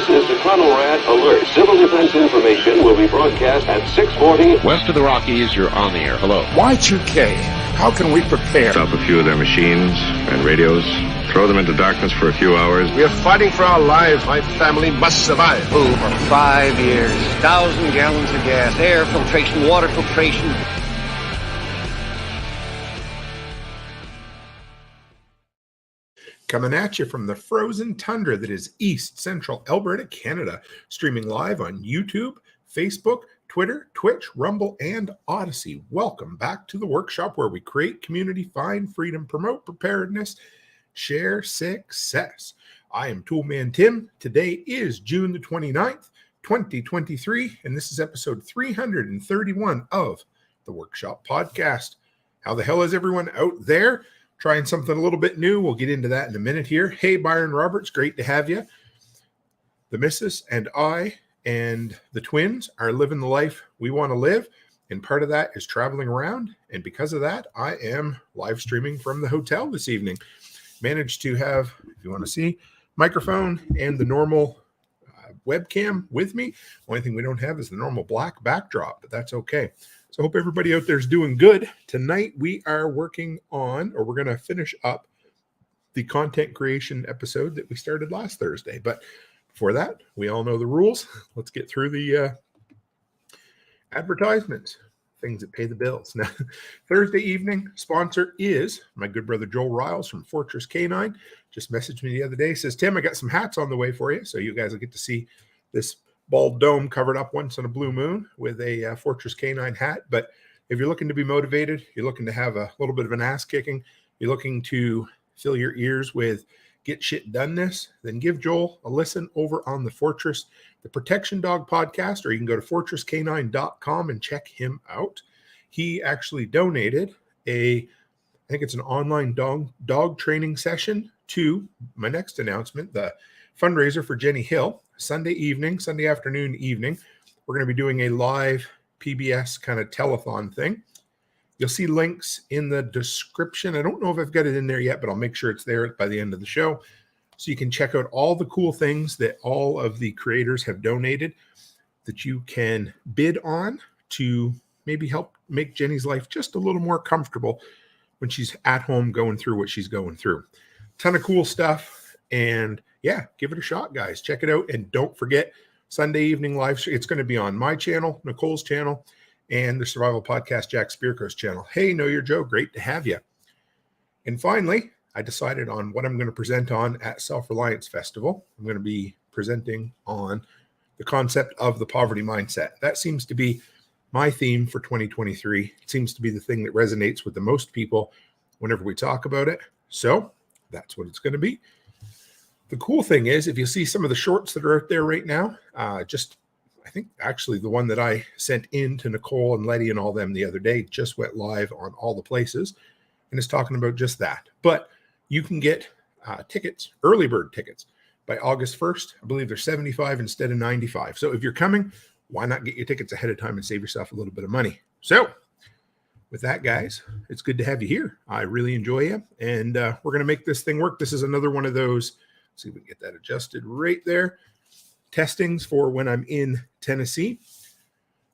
is the Conrad Alert. Civil defense information will be broadcast at 6:40. West of the Rockies, you're on the air. Hello. Y2K, how can we prepare? Stop a few of their machines and radios. Throw them into darkness for a few hours. We are fighting for our lives. My family must survive. For 5 years, 1,000 gallons of gas, air filtration, water filtration. Coming at you from the frozen tundra that is East Central Alberta, Canada. Streaming live on YouTube, Facebook, Twitter, Twitch, Rumble, and Odyssey. Welcome back to the workshop where we create community, find freedom, promote preparedness, share success. I am Toolman Tim. Today is June the 29th, 2023, and this is episode 331 of the Workshop Podcast. How the hell is everyone out there? Trying something a little bit new. We'll get into that in a minute here. Hey, Byron Roberts, great to have you. The missus and I and the twins are living the life we want to live, and part of that is traveling around, and because of that, I am live streaming from the hotel this evening. Managed to have, if you want to see, microphone and the normal webcam with me. Only thing we don't have is the normal black backdrop, but that's okay. So I hope everybody out there is doing good. Tonight we are working on, or we're going to finish up the content creation episode that we started last Thursday. But before that, we all know the rules. Let's get through the advertisements, things that pay the bills. Now, Thursday evening sponsor is my good brother Joel Riles from Fortress K9. Just messaged me the other day. Says, Tim, I got some hats on the way for you. So you guys will get to see this bald dome covered up once on a blue moon with a Fortress K9 hat. But if you're looking to be motivated, you're looking to have a little bit of an ass kicking, you're looking to fill your ears with get shit doneness, then give Joel a listen over on the Fortress, the Protection Dog podcast, or you can go to fortressk9.com and check him out. He actually donated I think it's an online dog training session to my next announcement, the fundraiser for Jenny Hill. Sunday afternoon, evening, we're going to be doing a live PBS kind of telethon thing. You'll see links in the description. I don't know if I've got it in there yet, but I'll make sure it's there by the end of the show. So you can check out all the cool things that all of the creators have donated that you can bid on to maybe help make Jenny's life just a little more comfortable when she's at home going through what she's going through. Ton of cool stuff. And yeah, give it a shot, guys. Check it out. And don't forget, Sunday evening live stream. It's going to be on my channel, Nicole's channel, and the Survival Podcast, Jack Spirko's channel. Hey, Know Your Joe. Great to have you. And finally, I decided on what I'm going to present on at Self-Reliance Festival. I'm going to be presenting on the concept of the poverty mindset. That seems to be my theme for 2023. It seems to be the thing that resonates with the most people whenever we talk about it. So that's what it's going to be. The cool thing is, if you see some of the shorts that are out there right now, I think actually the one that I sent in to Nicole and Letty and all them the other day just went live on all the places and is talking about just that. But you can get tickets, early bird tickets, by August 1st. I believe they're $75 instead of $95. So if you're coming, why not get your tickets ahead of time and save yourself a little bit of money? So with that, guys, it's good to have you here. I really enjoy you, and we're going to make this thing work. This is another one of those. See if we can get that adjusted right there. Testings for when I'm in Tennessee.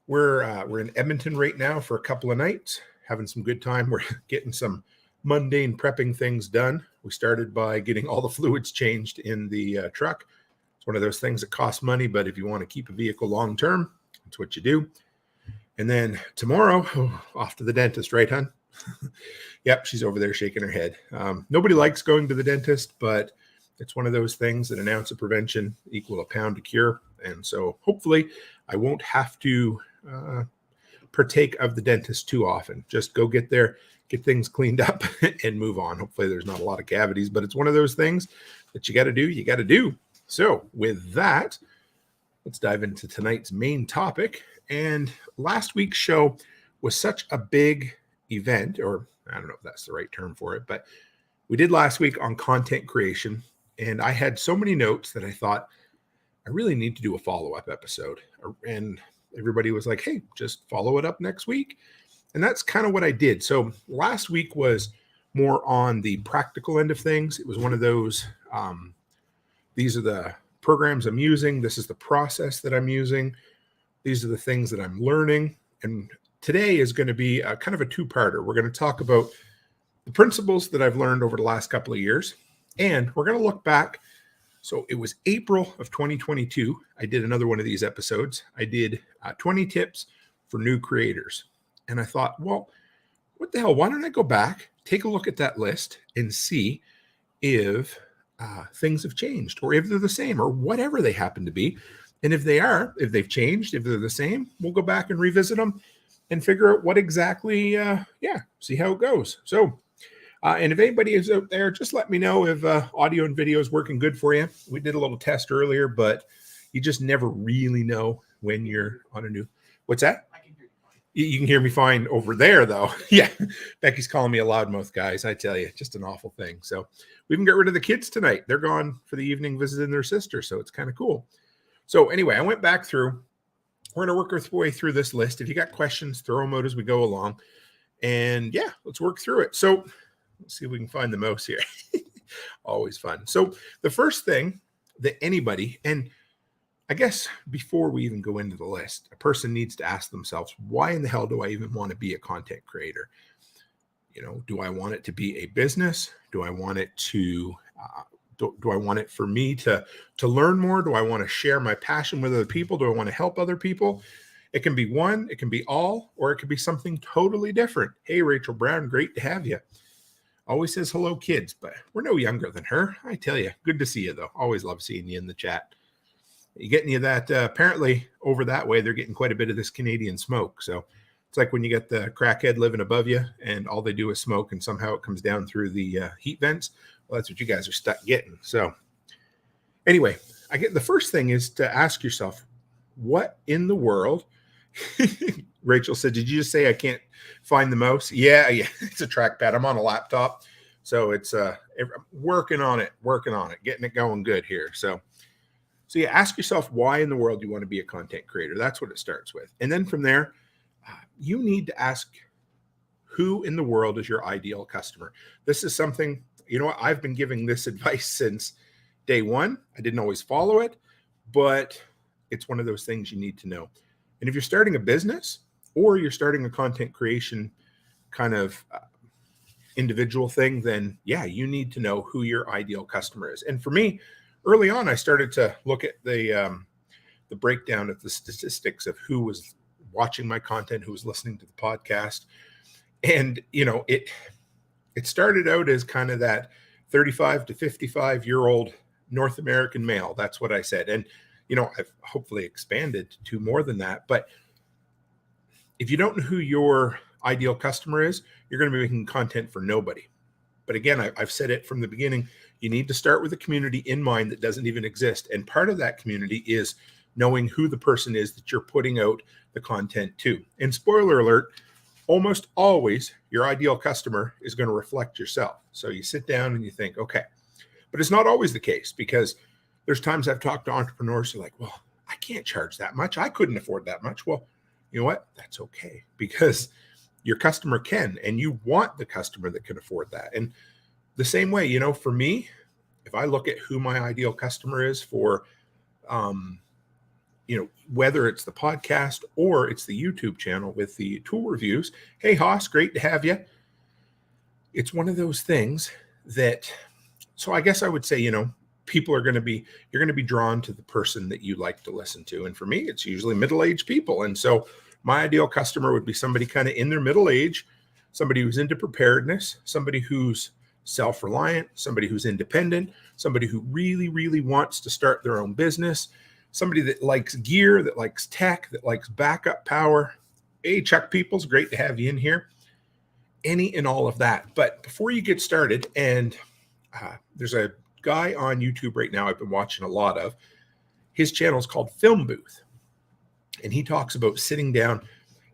We're in Edmonton right now for a couple of nights, having some good time. We're getting some mundane prepping things done. We started by getting all the fluids changed in the truck. It's one of those things that costs money, but if you want to keep a vehicle long term, that's what you do. And then tomorrow, off to the dentist, right, hon? Yep, she's over there shaking her head. Nobody likes going to the dentist, but it's one of those things that an ounce of prevention equal a pound to cure. And so hopefully I won't have to partake of the dentist too often. Just go get there, get things cleaned up and move on. Hopefully there's not a lot of cavities, but it's one of those things that you got to do. So with that, let's dive into tonight's main topic. And last week's show was such a big event, or I don't know if that's the right term for it, but we did last week on content creation. And I had so many notes that I thought I really need to do a follow-up episode. And everybody was like, hey, just follow it up next week. And that's kind of what I did. So last week was more on the practical end of things. It was one of those, these are the programs I'm using. This is the process that I'm using. These are the things that I'm learning. And today is going to be a kind of a two-parter. We're going to talk about the principles that I've learned over the last couple of years. And we're going to look back. So it was April of 2022. I did another one of these episodes. I did 20 tips for new creators. And I thought, well, what the hell? Why don't I go back, take a look at that list and see if things have changed or if they're the same or whatever they happen to be. And if they've changed, if they're the same, we'll go back and revisit them and figure out what exactly, see how it goes. So, and if anybody is out there, just let me know if audio and video is working good for you. We did a little test earlier, but you just never really know when you're on a new. What's that? I can hear you fine. You can hear me fine over there, though. Yeah, Becky's calling me a loudmouth, guys. I tell you, just an awful thing. So we can get rid of the kids tonight. They're gone for the evening visiting their sister, so it's kind of cool. So anyway, I went back through. We're going to work our way through this list. If you got questions, throw them out as we go along. And yeah, let's work through it. So let's see if we can find the mouse here. Always fun. So the first thing that anybody, and I guess before we even go into the list, a person needs to ask themselves, why in the hell do I even want to be a content creator? You know, do I want it to be a business? Do I want it to, do I want it for me to learn more? Do I want to share my passion with other people? Do I want to help other people? It can be one, it can be all, or it could be something totally different. Hey, Rachel Brown, great to have you. Always says hello, kids, but we're no younger than her. I tell you, good to see you, though. Always love seeing you in the chat. You get any of that? Apparently, over that way, they're getting quite a bit of this Canadian smoke. So it's like when you get the crackhead living above you, and all they do is smoke, and somehow it comes down through the heat vents. Well, that's what you guys are stuck getting. So anyway, the first thing is to ask yourself, what in the world? Rachel said, did you just say I can't find the mouse? Yeah, it's a trackpad. I'm on a laptop. So it's working on it, getting it going good here. So yeah, ask yourself why in the world you want to be a content creator. That's what it starts with. And then from there, you need to ask who in the world is your ideal customer. This is something, you know what, I've been giving this advice since day one. I didn't always follow it, but it's one of those things you need to know. And if you're starting a business or you're starting a content creation kind of individual thing, then yeah, you need to know who your ideal customer is. And for me, early on, I started to look at the breakdown of the statistics of who was watching my content, who was listening to the podcast. And, you know, it started out as kind of that 35 to 55-year-old North American male. That's what I said. And, you know, I've hopefully expanded to more than that. But if you don't know who your ideal customer is, you're going to be making content for nobody. But again, I've said it from the beginning, you need to start with a community in mind that doesn't even exist. And part of that community is knowing who the person is that you're putting out the content to. And spoiler alert, almost always your ideal customer is going to reflect yourself. So you sit down and you think, okay, but it's not always the case, because there's times I've talked to entrepreneurs who are like, well, I can't charge that much. I couldn't afford that much. Well, you know what? That's okay, because your customer can, and you want the customer that can afford that. And the same way, you know, for me, if I look at who my ideal customer is for, you know, whether it's the podcast or it's the YouTube channel with the tool reviews. Hey, Haas, great to have you. It's one of those things that, so I guess I would say, you know, you're going to be drawn to the person that you like to listen to. And for me, it's usually middle-aged people. And so my ideal customer would be somebody kind of in their middle age, somebody who's into preparedness, somebody who's self-reliant, somebody who's independent, somebody who really, really wants to start their own business, somebody that likes gear, that likes tech, that likes backup power. Hey, Chuck Peoples, great to have you in here. Any and all of that. But before you get started, and there's a guy on YouTube right now I've been watching a lot of. His channel is called Film Booth, and he talks about sitting down.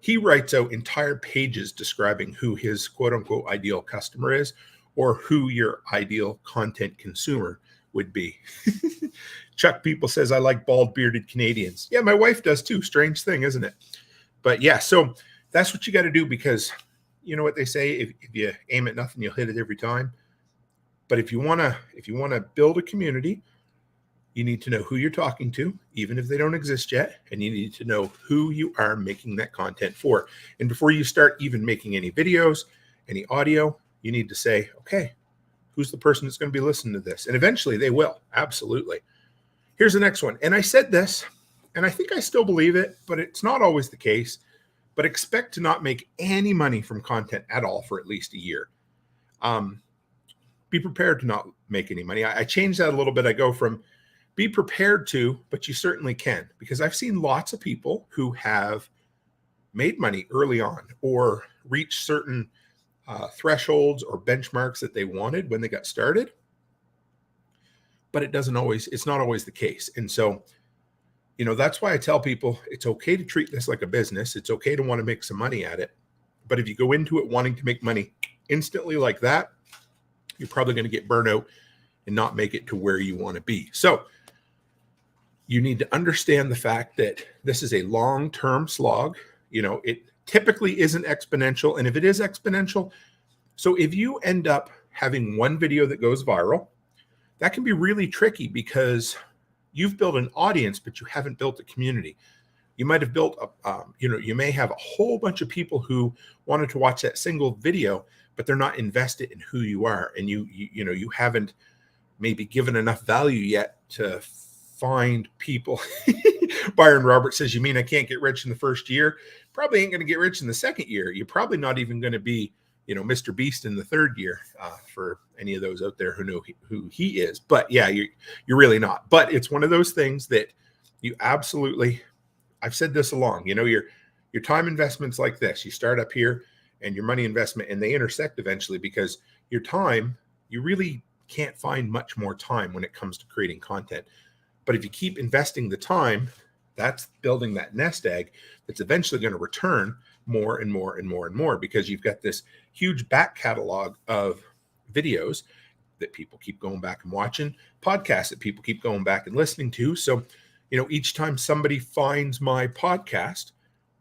He writes out entire pages describing who his quote-unquote ideal customer is, or who your ideal content consumer would be. Chuck People says, I like bald bearded Canadians. Yeah, my wife does too. Strange thing, isn't it? But yeah, so that's what you got to do, because you know what they say, if you aim at nothing, you'll hit it every time. But if you want to build a community, You need to know who you're talking to, even if they don't exist yet, and you need to know who you are making that content for. And before you start even making any videos, any audio, you need to say, okay, who's the person that's going to be listening to this? And eventually they will. Absolutely. Here's the next one. And I said this, and I think I still believe it, but it's not always the case. But expect to not make any money from content at all for at least a year. Be prepared to not make any money. I changed that a little bit. I go from be prepared to, but you certainly can, because I've seen lots of people who have made money early on or reached certain thresholds or benchmarks that they wanted when they got started, but it's not always the case. And so, that's why I tell people it's okay to treat this like a business. It's okay to want to make some money at it. But if you go into it wanting to make money instantly like that, you're probably going to get burnout and not make it to where you want to be. So you need to understand the fact that this is a long-term slog. It typically isn't exponential. And if it is exponential, so if you end up having one video that goes viral, that can be really tricky because you've built an audience, but you haven't built a community. You might have built you may have a whole bunch of people who wanted to watch that single video, but they're not invested in who you are. And you haven't maybe given enough value yet to find people. Byron Roberts says, you mean I can't get rich in the first year? Probably ain't going to get rich in the second year. You're probably not even going to be, Mr. Beast in the third year for any of those out there who know who he is. But yeah, you're really not. But it's one of those things that you absolutely, I've said this along, your time investments like this, you start up here and your money investment, and they intersect eventually, because your time, you really can't find much more time when it comes to creating content. But if you keep investing the time, that's building that nest egg that's eventually going to return more and more and more and more, because you've got this huge back catalog of videos that people keep going back and watching, podcasts that people keep going back and listening to. So, each time somebody finds my podcast,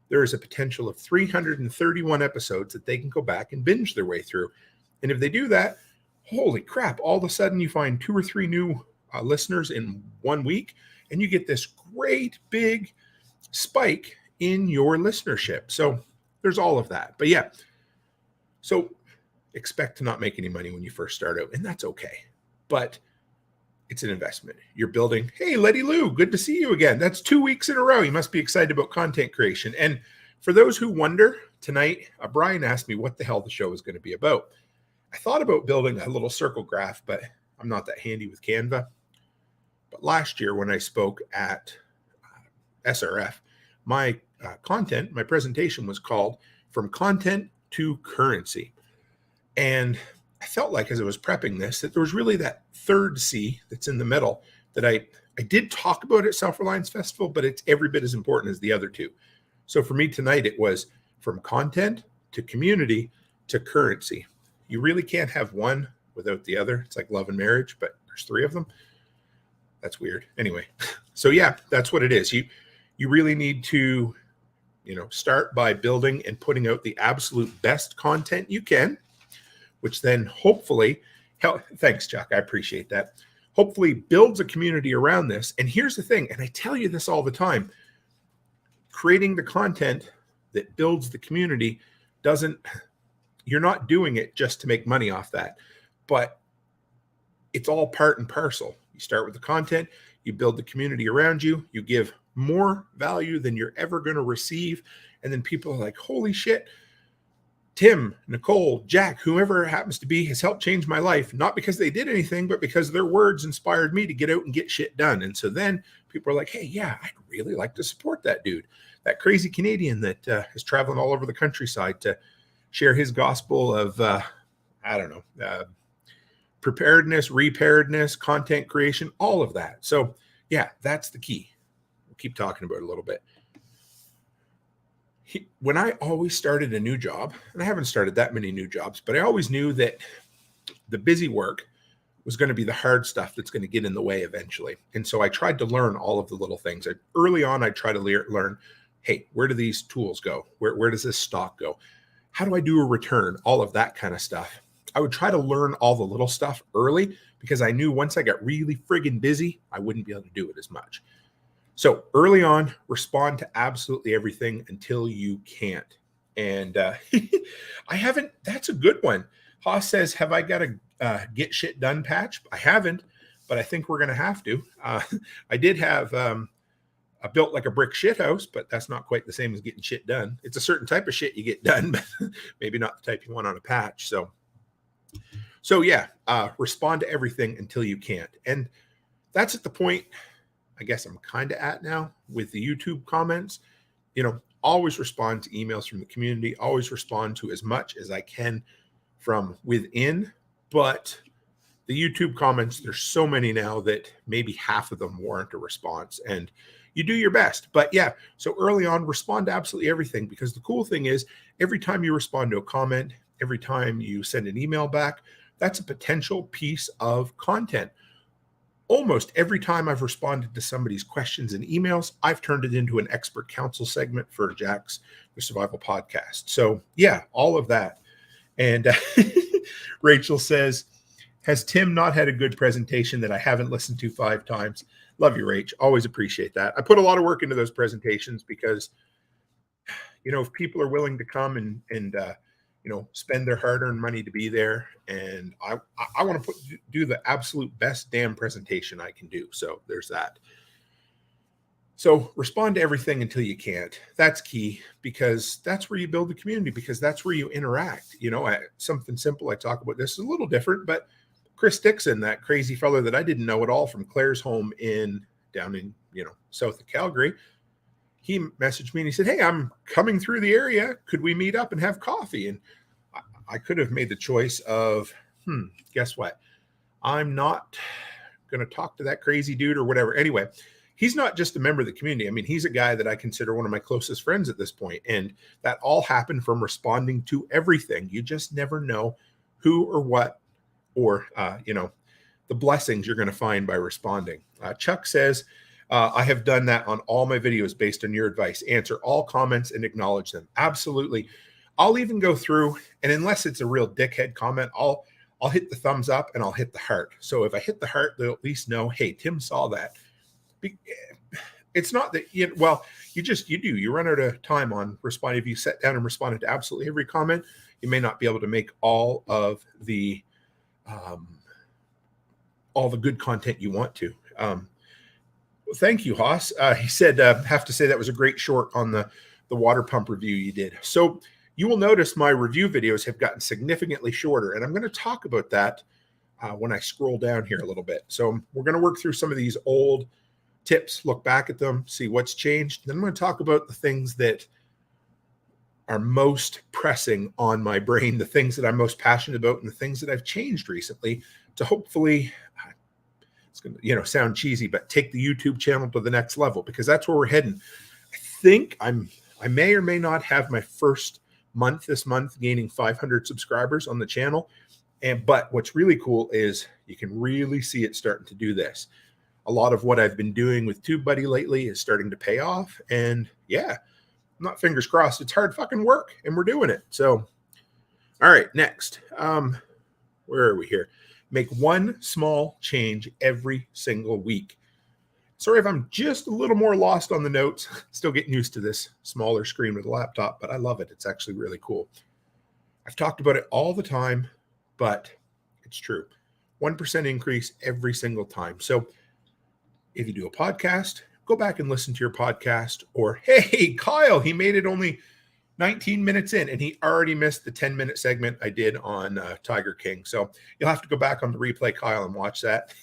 there is a potential of 331 episodes that they can go back and binge their way through. And if they do that, holy crap, all of a sudden you find 2 or 3 new listeners in 1 week, and you get this great big spike in your listenership. So there's all of that. But yeah, so expect to not make any money when you first start out, and that's okay. But it's an investment. You're building. Hey, Letty Lou, good to see you again. That's 2 weeks in a row. You must be excited about content creation. And for those who wonder, tonight, Brian asked me what the hell the show is going to be about. I thought about building a little circle graph, but I'm not that handy with Canva. But last year when I spoke at SRF, my my presentation was called From Content to Currency. And I felt like as I was prepping this, that there was really that third C that's in the middle that I did talk about at Self-Reliance Festival, but it's every bit as important as the other two. So for me tonight, it was from content to community to currency. You really can't have one without the other. It's like love and marriage, but there's 3 of them. That's weird. Anyway, so yeah, that's what it is. You really need to, start by building and putting out the absolute best content you can, which then hopefully thanks, Chuck. I appreciate that. Hopefully builds a community around this. And here's the thing, and I tell you this all the time, creating the content that builds the community you're not doing it just to make money off that, but it's all part and parcel. You start with the content, you build the community around you, you give more value than you're ever going to receive. And then people are like, holy shit, Tim, Nicole, Jack, whoever it happens to be has helped change my life, not because they did anything, but because their words inspired me to get out and get shit done. And so then people are like, hey, yeah, I'd really like to support that dude, that crazy Canadian that is traveling all over the countryside to share his gospel of, preparedness, reparedness, content creation, all of that. So yeah, that's the key. We'll keep talking about it a little bit. When I always started a new job, and I haven't started that many new jobs, but I always knew that the busy work was going to be the hard stuff that's going to get in the way eventually. And so I tried to learn all of the little things. Early on, I tried to learn, hey, where do these tools go? Where does this stock go? How do I do a return? All of that kind of stuff. I would try to learn all the little stuff early because I knew once I got really friggin' busy, I wouldn't be able to do it as much. So early on, respond to absolutely everything until you can't. And I haven't, that's a good one. Haas says, have I got a get shit done patch? I haven't, but I think we're going to have to. I did have I built like a brick shit house, but that's not quite the same as getting shit done. It's a certain type of shit you get done, but maybe not the type you want on a patch. So yeah, respond to everything until you can't. And that's at the point I guess I'm kind of at now with the YouTube comments. You know, always respond to emails from the community, always respond to as much as I can from within. But the YouTube comments, there's so many now that maybe half of them warrant a response, and you do your best. But yeah, so early on, respond to absolutely everything, because the cool thing is every time you respond to a comment, every time you send an email back, that's a potential piece of content. Almost every time I've responded to somebody's questions and emails, I've turned it into an expert counsel segment for Jack's The Survival Podcast. So yeah, all of that. And Rachel says, has Tim not had a good presentation that I haven't listened to 5 times? Love you, Rach. Always appreciate that. I put a lot of work into those presentations because, you know, if people are willing to come and you know, spend their hard-earned money to be there, and I want to do the absolute best damn presentation I can do. So there's that. So respond to everything until you can't. That's key, because that's where you build the community, because that's where you interact. You know, something simple I talk about this is a little different, but Chris Dixon, that crazy fellow that I didn't know at all from Claire's home down in, you know, south of Calgary, he messaged me and he said, hey, I'm coming through the area. Could we meet up and have coffee? And I could have made the choice of, guess what? I'm not going to talk to that crazy dude or whatever. Anyway, he's not just a member of the community. I mean, he's a guy that I consider one of my closest friends at this point. And that all happened from responding to everything. You just never know who or what, or, you know, the blessings you're going to find by responding. Chuck says, I have done that on all my videos based on your advice. Answer all comments and acknowledge them. Absolutely. I'll even go through, and unless it's a real dickhead comment, I'll hit the thumbs up and I'll hit the heart. So if I hit the heart, they'll at least know, hey, Tim saw that. It's not that, you do. You run out of time on responding. If you sat down and responded to absolutely every comment, you may not be able to make all of the good content you want to. Thank you, Haas. He said, have to say that was a great short on the water pump review you did. So you will notice my review videos have gotten significantly shorter, and I'm going to talk about that when I scroll down here a little bit. So we're going to work through some of these old tips, look back at them, see what's changed. Then I'm going to talk about the things that are most pressing on my brain, the things that I'm most passionate about, and the things that I've changed recently to hopefully, it's going to, you know, sound cheesy, but take the YouTube channel to the next level, because that's where we're heading. I think I may or may not have my first month this month gaining 500 subscribers on the channel. But what's really cool is you can really see it starting to do this. A lot of what I've been doing with TubeBuddy lately is starting to pay off. And yeah, I'm not fingers crossed. It's hard fucking work, and we're doing it. So, all right, next. Where are we here? Make one small change every single week. Sorry if I'm just a little more lost on the notes. Still getting used to this smaller screen with a laptop, but I love it. It's actually really cool. I've talked about it all the time, but it's true. 1% increase every single time. So if you do a podcast, go back and listen to your podcast. Or, hey, Kyle, he made it only 19 minutes in, and he already missed the 10-minute segment I did on Tiger King. So you'll have to go back on the replay, Kyle, and watch that.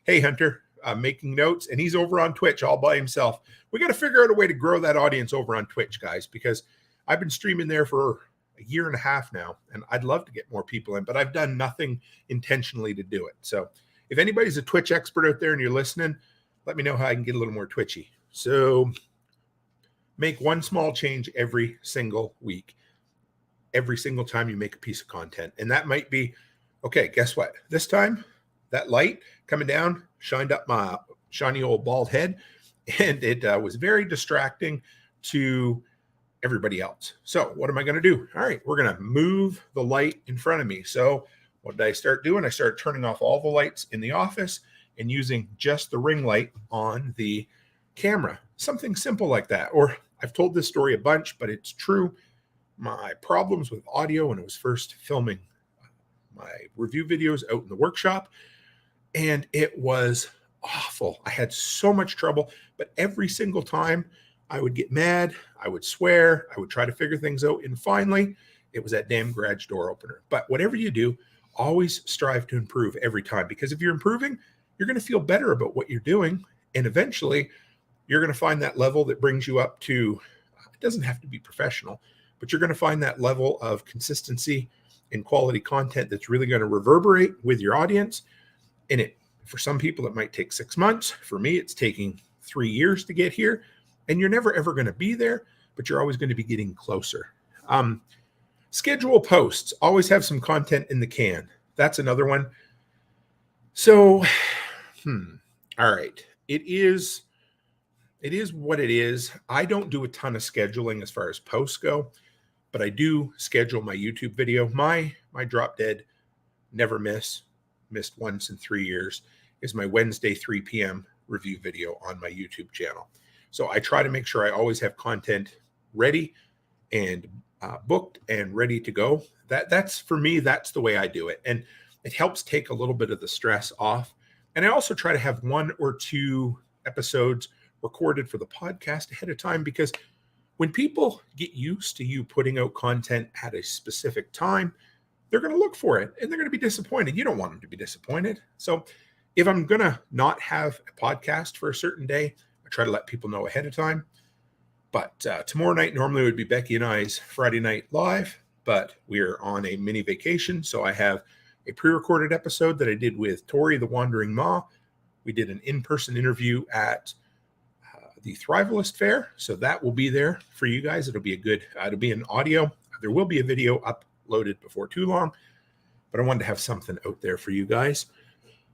Hey, Hunter. Making notes, and he's over on Twitch all by himself. We got to figure out a way to grow that audience over on Twitch, guys, because I've been streaming there for a year and a half now, and I'd love to get more people in, but I've done nothing intentionally to do it. So if anybody's a Twitch expert out there and you're listening, let me know how I can get a little more twitchy. So make one small change every single week, every single time you make a piece of content. And that might be, okay, guess what? This time, that light coming down shined up my shiny old bald head, and it was very distracting to everybody else. So what am I going to do? All right, we're going to move the light in front of me. So What did I start doing? I started turning off all the lights in the office and using just the ring light on the camera. Something simple like that. Or I've told this story a bunch, but it's true. My problems with audio when I was first filming my review videos out in the workshop, and it was awful. I had so much trouble, but every single time I would get mad, I would swear, I would try to figure things out, and finally, it was that damn garage door opener. But whatever you do, always strive to improve every time, because if you're improving, you're going to feel better about what you're doing, and eventually, you're going to find that level that brings you up to, it doesn't have to be professional, but you're going to find that level of consistency and quality content that's really going to reverberate with your audience. And it, for some people, it might take 6 months. For me, it's taking 3 years to get here. And you're never, ever going to be there, but you're always going to be getting closer. Schedule posts. Always have some content in the can. That's another one. So, all right. It is what it is. I don't do a ton of scheduling as far as posts go, but I do schedule my YouTube video. My drop dead, never missed once in 3 years, is my Wednesday 3 p.m. review video on my YouTube channel. So I try to make sure I always have content ready and booked and ready to go. That's for me, that's the way I do it. And it helps take a little bit of the stress off. And I also try to have 1 or 2 episodes recorded for the podcast ahead of time, because when people get used to you putting out content at a specific time, they're going to look for it and they're going to be disappointed. You don't want them to be disappointed. So if I'm going to not have a podcast for a certain day, I try to let people know ahead of time. But tomorrow night normally would be Becky and I's Friday night live, but we're on a mini vacation. So I have a pre-recorded episode that I did with Tori, the Wandering Ma. We did an in-person interview at the Thrivalist Fair. So that will be there for you guys. It'll be it'll be an audio. There will be a video uploaded before too long, but I wanted to have something out there for you guys.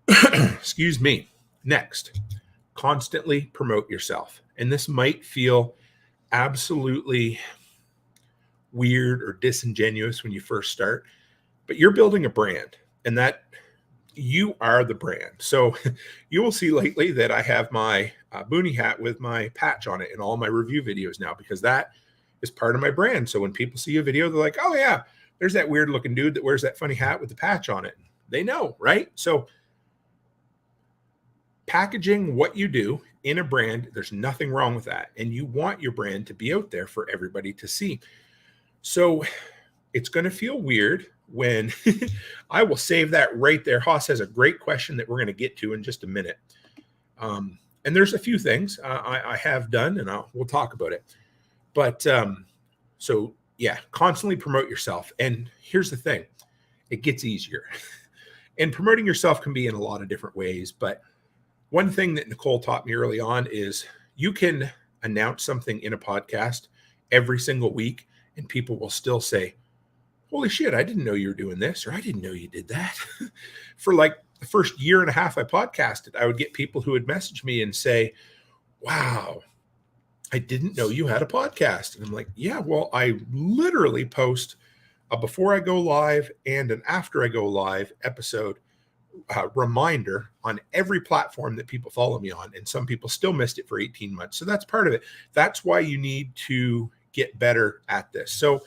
Excuse me. Next, constantly promote yourself. And this might feel absolutely weird or disingenuous when you first start, but you're building a brand, and that you are the brand. So you will see lately that I have my boonie hat with my patch on it in all my review videos now, because that is part of my brand. So when people see a video, they're like, oh yeah, there's that weird looking dude that wears that funny hat with the patch on it. They know, right? So packaging what you do in a brand, there's nothing wrong with that. And you want your brand to be out there for everybody to see. So it's going to feel weird when I will save that right there. Haas has a great question that we're going to get to in just a minute. And there's a few things I have done, and we'll talk about it. But so yeah, constantly promote yourself. And here's the thing, it gets easier. And promoting yourself can be in a lot of different ways. But one thing that Nicole taught me early on is you can announce something in a podcast every single week, and people will still say, holy shit, I didn't know you were doing this, or I didn't know you did that. For like the first year and a half I podcasted, I would get people who would message me and say, wow, I didn't know you had a podcast. And I'm like, yeah, well, I literally post a before I go live and an after I go live episode reminder on every platform that people follow me on. And some people still missed it for 18 months. So that's part of it. That's why you need to get better at this. So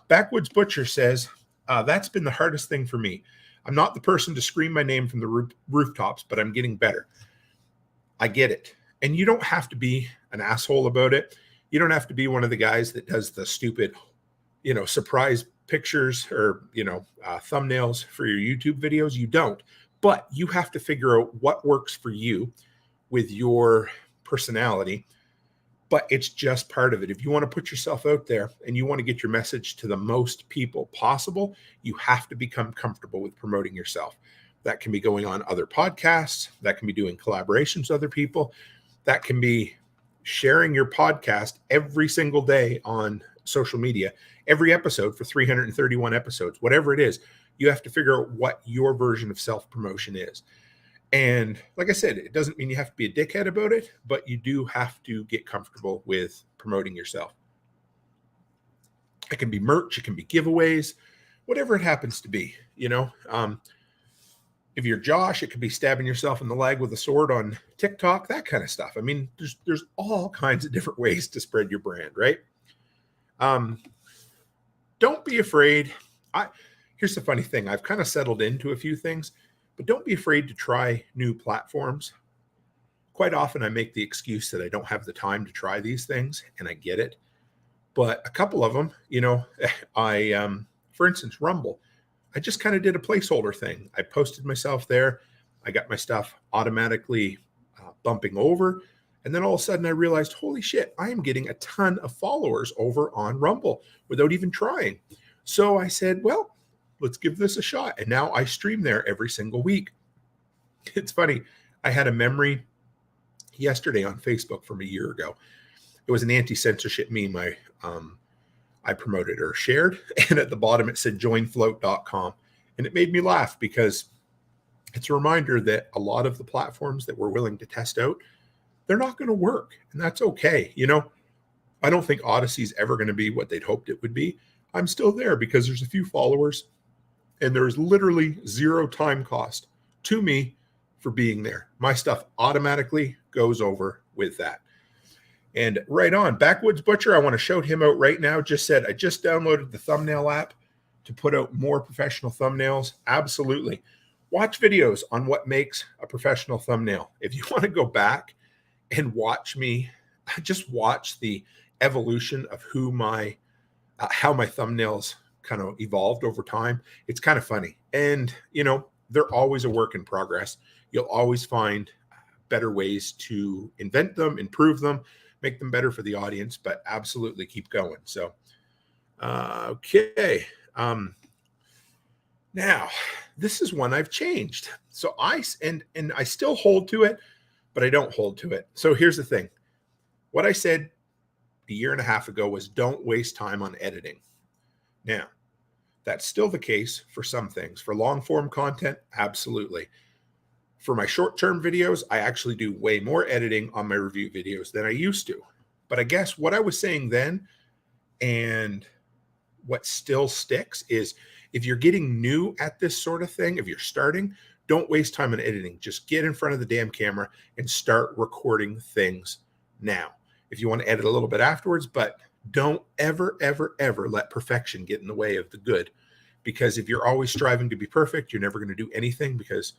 Backwoods Butcher says, that's been the hardest thing for me. I'm not the person to scream my name from the rooftops, but I'm getting better. I get it. And you don't have to be an asshole about it. You don't have to be one of the guys that does the stupid, surprise pictures or, thumbnails for your YouTube videos. You don't. But you have to figure out what works for you with your personality. But it's just part of it. If you want to put yourself out there and you want to get your message to the most people possible, you have to become comfortable with promoting yourself. That can be going on other podcasts. That can be doing collaborations with other people. That can be sharing your podcast every single day on social media, every episode for 331 episodes, whatever it is. You have to figure out what your version of self-promotion is. And like I said, it doesn't mean you have to be a dickhead about it, but you do have to get comfortable with promoting yourself. It can be merch, it can be giveaways, whatever it happens to be, if you're Josh, it could be stabbing yourself in the leg with a sword on TikTok, that kind of stuff. I mean, there's all kinds of different ways to spread your brand, right? Don't be afraid. Here's the funny thing. I've kind of settled into a few things, but don't be afraid to try new platforms. Quite often I make the excuse that I don't have the time to try these things, and I get it. But a couple of them, for instance, Rumble, I just kind of did a placeholder thing. I posted myself there. I got my stuff automatically bumping over. And then all of a sudden I realized, holy shit, I am getting a ton of followers over on Rumble without even trying. So I said, well, let's give this a shot. And now I stream there every single week. It's funny. I had a memory yesterday on Facebook from a year ago. It was an anti-censorship meme I promoted or shared. And at the bottom, it said joinfloat.com. And it made me laugh because it's a reminder that a lot of the platforms that we're willing to test out, they're not going to work. And that's okay. I don't think Odyssey's ever going to be what they'd hoped it would be. I'm still there because there's a few followers and there's literally zero time cost to me for being there. My stuff automatically goes over with that. And right on, Backwoods Butcher, I want to shout him out right now. Just said, I just downloaded the thumbnail app to put out more professional thumbnails. Absolutely. Watch videos on what makes a professional thumbnail. If you want to go back and watch me, just watch the evolution of how my thumbnails kind of evolved over time. It's kind of funny. And, they're always a work in progress. You'll always find better ways to invent them, improve them, make them better for the audience, but absolutely keep going. So, okay. Now this is one I've changed. So I still hold to it, but I don't hold to it. So here's the thing. What I said a year and a half ago was don't waste time on editing. Now, that's still the case for some things. For long form content, absolutely. For my short-term videos, I actually do way more editing on my review videos than I used to. But I guess what I was saying then and what still sticks is if you're getting new at this sort of thing, if you're starting, don't waste time on editing. Just get in front of the damn camera and start recording things now. If you want to edit a little bit afterwards, but don't ever, ever, ever let perfection get in the way of the good. Because if you're always striving to be perfect, you're never going to do anything because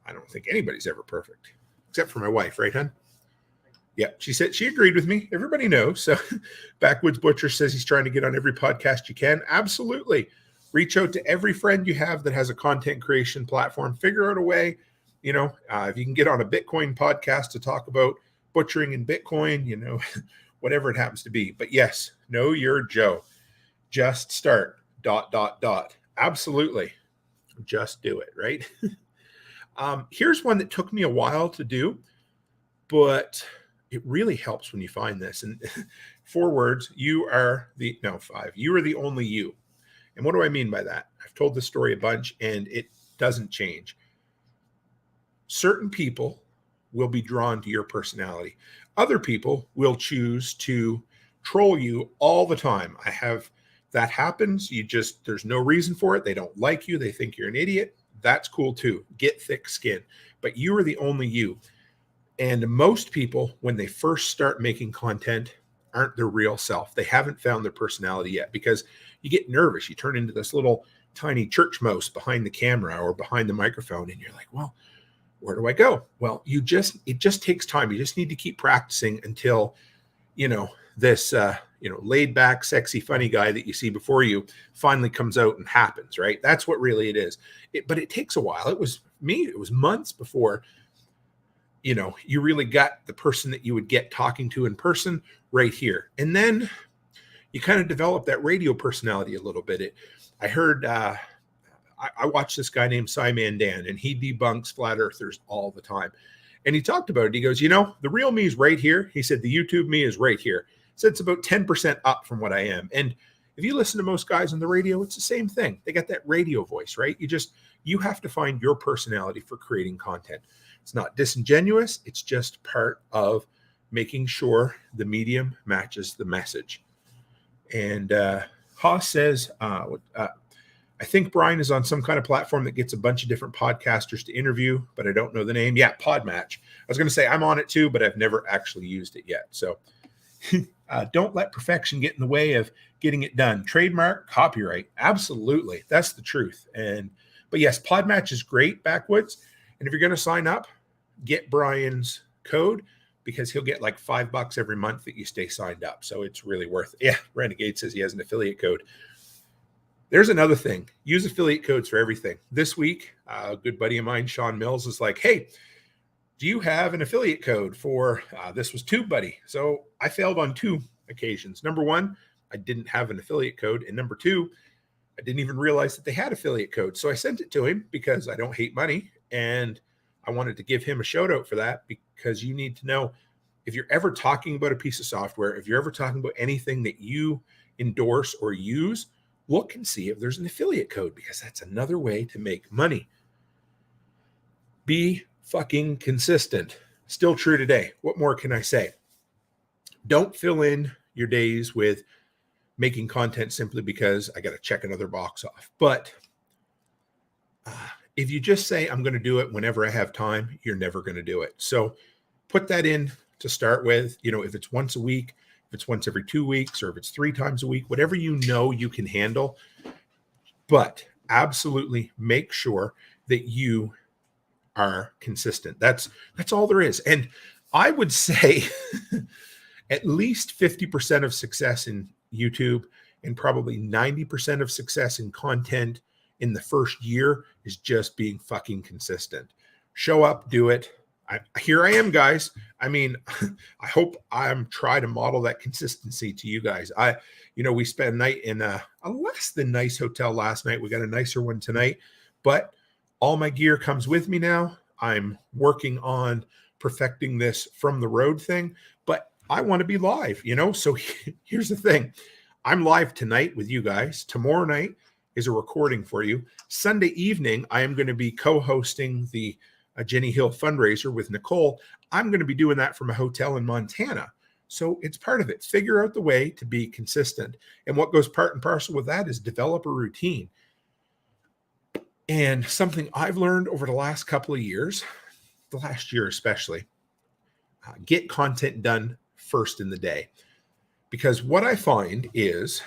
I don't think anybody's ever perfect, except for my wife, right, hon? Yeah, she said she agreed with me. Everybody knows. So Backwoods Butcher says he's trying to get on every podcast you can. Absolutely. Reach out to every friend you have that has a content creation platform. Figure out a way, if you can get on a Bitcoin podcast to talk about butchering in Bitcoin, whatever it happens to be. But yes, know your Joe. Just start, ... Absolutely. Just do it, right? Here's one that took me a while to do, but it really helps when you find this. And 4 words, you are the 5. You are the only you. And what do I mean by that? I've told this story a bunch and it doesn't change. Certain people will be drawn to your personality. Other people will choose to troll you all the time. That happens. There's no reason for it. They don't like you. They think you're an idiot. That's cool too. Get thick skin. But you are the only you. And most people, when they first start making content, aren't their real self. They haven't found their personality yet because you get nervous. You turn into this little tiny church mouse behind the camera or behind the microphone. And you're like, well, where do I go? Well, it just takes time. You just need to keep practicing until, this, laid back, sexy, funny guy that you see before you finally comes out and happens, right? That's what really it is. But it takes a while. It was months before, you really got the person that you would get talking to in person right here. And then you kind of develop that radio personality a little bit. I heard, I watched this guy named Simon Dan, and he debunks flat earthers all the time. And he talked about it. He goes, the real me is right here. He said, the YouTube me is right here. So it's about 10% up from what I am. And if you listen to most guys on the radio, it's the same thing. They got that radio voice, right? You have to find your personality for creating content. It's not disingenuous. It's just part of making sure the medium matches the message. And Haas says, I I think Brian is on some kind of platform that gets a bunch of different podcasters to interview, but I don't know the name. Yeah, Podmatch. I was going to say I'm on it too, but I've never actually used it yet. So don't let perfection get in the way of getting it done. Trademark, copyright, absolutely. That's the truth. But yes, Podmatch is great, Backwoods. And if you're going to sign up, get Brian's code because he'll get like $5 every month that you stay signed up. So it's really worth it. Yeah, Renegade says he has an affiliate code. There's another thing. Use affiliate codes for everything. This week, a good buddy of mine, Sean Mills, is like, hey, do you have an affiliate code for this was TubeBuddy? So I failed on 2 occasions. Number 1, I didn't have an affiliate code. And number 2, I didn't even realize that they had affiliate codes. So I sent it to him because I don't hate money. And I wanted to give him a shout out for that because you need to know if you're ever talking about a piece of software, if you're ever talking about anything that you endorse or use, look and see if there's an affiliate code because that's another way to make money. Be fucking consistent. Still true today. What more can I say? Don't fill in your days with making content simply because I got to check another box off. But if you just say, I'm going to do it whenever I have time, you're never going to do it. So put that in to start with. If it's once a week, if it's once every 2 weeks, or if it's 3 times a week, whatever you know you can handle. But absolutely make sure that you are consistent. That's all there is. And I would say at least 50% of success in YouTube and probably 90% of success in content in the first year is just being fucking consistent. Show up, do it. Here I am, guys. I mean, I hope I'm trying to model that consistency to you guys. We spent a night in a less than nice hotel last night. We got a nicer one tonight, but all my gear comes with me now. I'm working on perfecting this from the road thing, but I want to be live, So here's the thing. I'm live tonight with you guys. Tomorrow night is a recording for you. Sunday evening, I am going to be co-hosting the Jenny Hill fundraiser with Nicole. I'm going to be doing that from a hotel in Montana. So it's part of it. Figure out the way to be consistent. And what goes part and parcel with that is develop a routine. And something I've learned over the last couple of years, the last year especially, get content done first in the day. Because what I find is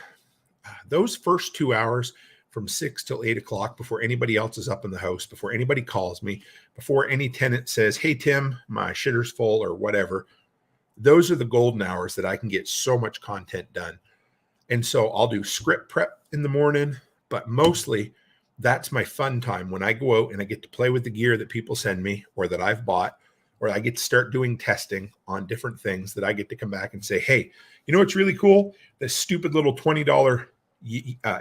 those first 2 hours from 6 till 8 o'clock before anybody else is up in the house, before anybody calls me, before any tenant says, hey, Tim, my shitter's full or whatever, those are the golden hours that I can get so much content done. And so I'll do script prep in the morning, but mostly that's my fun time when I go out and I get to play with the gear that people send me or that I've bought, or I get to start doing testing on different things that I get to come back and say, hey, you know what's really cool? This stupid little $20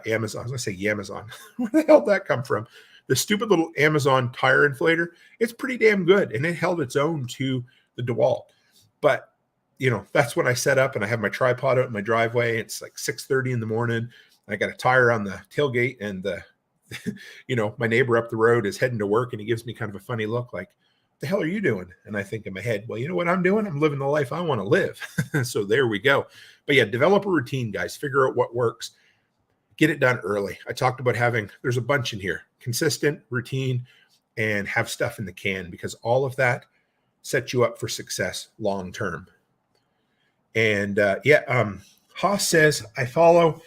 Amazon. I was going to say Amazon. Where the hell did that come from? The stupid little Amazon tire inflator. It's pretty damn good. And it held its own to the DeWalt. But, that's when I set up and I have my tripod out in my driveway. It's like 6:30 in the morning. I got a tire on the tailgate and my neighbor up the road is heading to work and he gives me kind of a funny look like, what the hell are you doing? And I think in my head, well, you know what I'm doing? I'm living the life I want to live. So there we go. But yeah, develop a routine, guys. Figure out what works. Get it done early. I talked about there's a bunch in here, consistent, routine, and have stuff in the can because all of that sets you up for success long-term. And Haas says, I follow,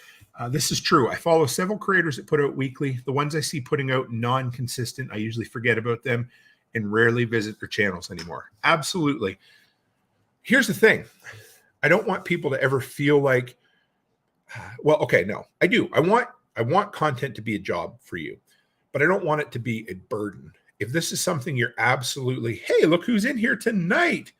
this is true. I follow several creators that put out weekly. The ones I see putting out non-consistent, I usually forget about them and rarely visit their channels anymore. Absolutely. Here's the thing. I don't want people to ever feel like, no, I do. I want content to be a job for you, but I don't want it to be a burden. If this is something you're absolutely, hey, look who's in here tonight.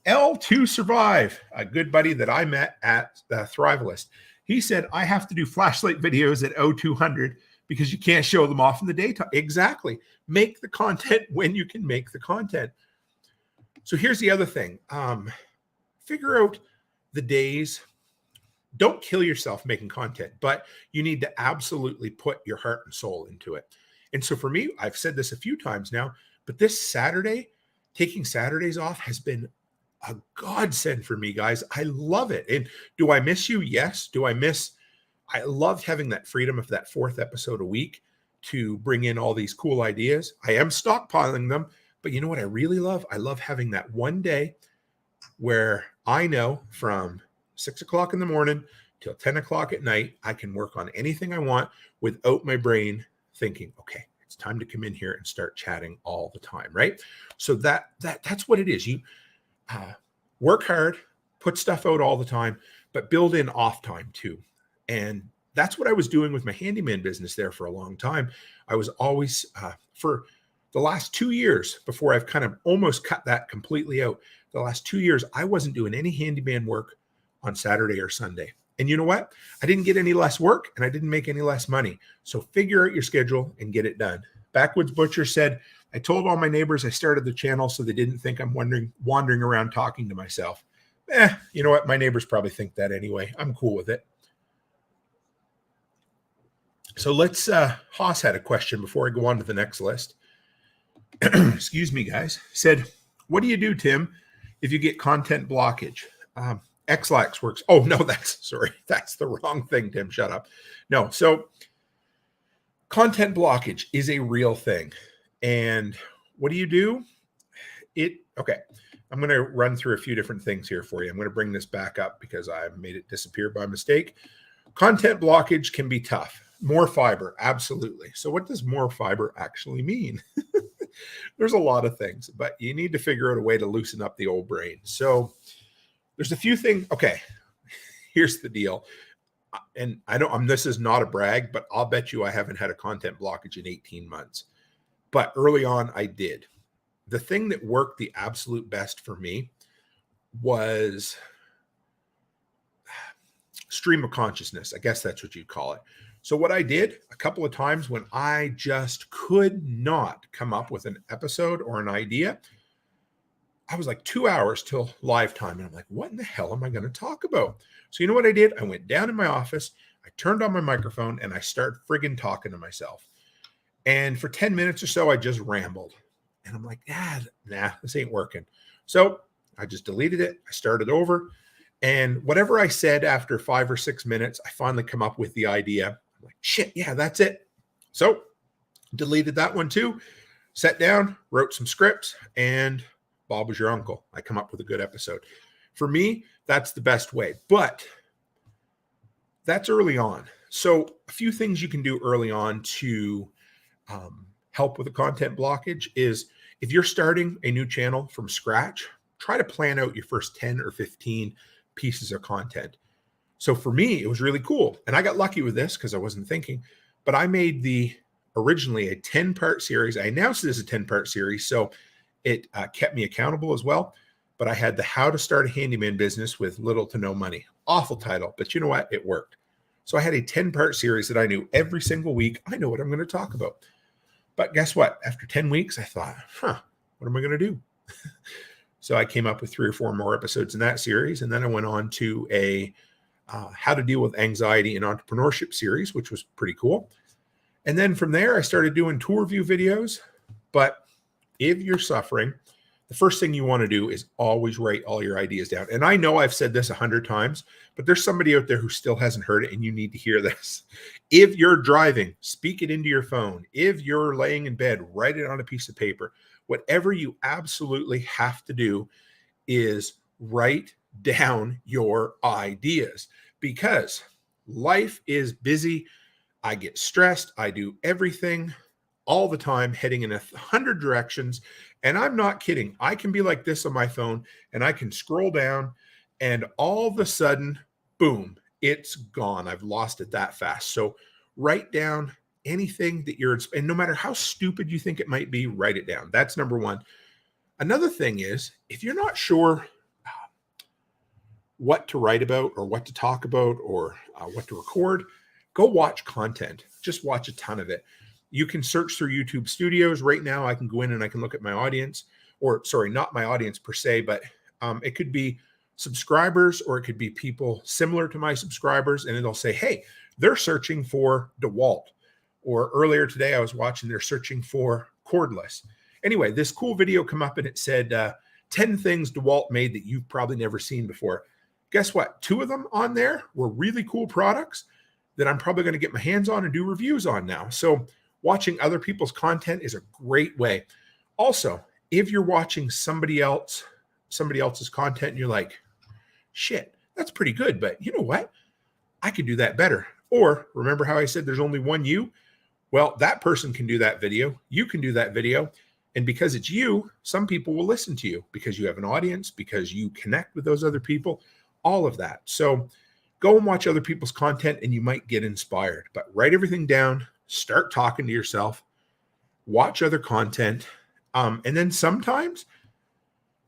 L2 Survive, a good buddy that I met at the Thrivalist. He said, I have to do flashlight videos at 0200 because you can't show them off in the daytime. Exactly. Make the content when you can make the content. So here's the other thing. Figure out the days. Don't kill yourself making content, but you need to absolutely put your heart and soul into it. And so for me, I've said this a few times now, but this Saturday, taking Saturdays off has been a godsend for me, guys. I love it. And do I miss you? Yes. Do I miss I loved having that freedom of that 4th episode a week to bring in all these cool ideas. I am stockpiling them, but you know what I really love? I love having that one day where I know from 6 o'clock in the morning till 10 o'clock at night, I can work on anything I want without my brain thinking, okay, it's time to come in here and start chatting all the time, right? So that's what it is. You work hard, put stuff out all the time, but build in off time too. And that's what I was doing with my handyman business there for a long time. I was always, for the last 2 years, before I've kind of almost cut that completely out, the last 2 years, I wasn't doing any handyman work on Saturday or Sunday. And you know what? I didn't get any less work and I didn't make any less money. So figure out your schedule and get it done. Backwoods Butcher said, I told all my neighbors I started the channel so they didn't think I'm wandering around talking to myself. You know what? My neighbors probably think that anyway. I'm cool with it. So let's, Haas had a question before I go on to the next list. Excuse me, guys. Said, what do you do, Tim, if you get content blockage? Xlax works. Oh, no, that's the wrong thing, Tim. Shut up. No, so content blockage is a real thing. And what do you do? Okay, I'm going to run through a few different things here for you. I'm going to bring this back up because I made it disappear by mistake. Content blockage can be tough. More fiber, absolutely. So what does more fiber actually mean? There's a lot of things, but you need to figure out a way to loosen up the old brain. So there's a few things. Okay, here's the deal. And this is not a brag, but I'll bet you I haven't had a content blockage in 18 months. But early on, I did. The thing that worked the absolute best for me was stream of consciousness. I guess that's what you'd call it. So what I did a couple of times when I just could not come up with an episode or an idea, I was like 2 hours till live time. And I'm like, what in the hell am I going to talk about? So you know what I did? I went down in my office, I turned on my microphone, and I started friggin' talking to myself. And for 10 minutes or so, I just rambled. And I'm like, nah, this ain't working. So I just deleted it. I started over. And whatever I said after 5 or 6 minutes, I finally come up with the idea. I'm like, shit, yeah, that's it. So deleted that one too. Sat down, wrote some scripts, and Bob was your uncle. I come up with a good episode. For me, that's the best way. But that's early on. So a few things you can do early on to help with the content blockage is if you're starting a new channel from scratch, try to plan out your first 10 or 15 pieces of content. So for me, it was really cool. And I got lucky with this because I wasn't thinking, but I made originally a 10-part series. I announced it as a 10-part series, so it kept me accountable as well. But I had the How to Start a Handyman Business with Little to No Money. Awful title, but you know what? It worked. So I had a 10-part series that I knew every single week. I know what I'm going to talk about. But guess what? After 10 weeks, I thought, what am I going to do? So I came up with 3 or 4 more episodes in that series. And then I went on to a How to Deal with Anxiety in Entrepreneurship series, which was pretty cool. And then from there, I started doing tour review videos. But if you're suffering, the first thing you want to do is always write all your ideas down. And I know I've said this 100 times, but there's somebody out there who still hasn't heard it, and you need to hear this. If you're driving, speak it into your phone. If you're laying in bed, write it on a piece of paper. Whatever you absolutely have to do is write down your ideas, because life is busy. I get stressed. I do everything all the time, heading in 100 directions. And I'm not kidding. I can be like this on my phone, and I can scroll down, and all of a sudden, boom, it's gone. I've lost it that fast. So write down anything that and no matter how stupid you think it might be, write it down. That's number one. Another thing is, if you're not sure what to write about or what to talk about or what to record, go watch content. Just watch a ton of it. You can search through YouTube Studios. Right now, I can go in and I can look at my audience, or sorry, not my audience per se, but it could be subscribers, or it could be people similar to my subscribers, and it'll say, hey, they're searching for DeWalt. Or earlier today, I was watching, they're searching for cordless. Anyway, this cool video come up and it said 10 things DeWalt made that you've probably never seen before. Guess what? 2 of them on there were really cool products. that I'm probably going to get my hands on and do reviews on now. So watching other people's content is a great way. Also, if you're watching somebody else's content and you're like, shit, that's pretty good, but you know what? I could do that better. Or remember how I said there's only one you? Well, that person can do that video. You can do that video. And because it's you, some people will listen to you because you have an audience, because you connect with those other people, all of that. So go and watch other people's content and you might get inspired. But write everything down, start talking to yourself, watch other content, and then sometimes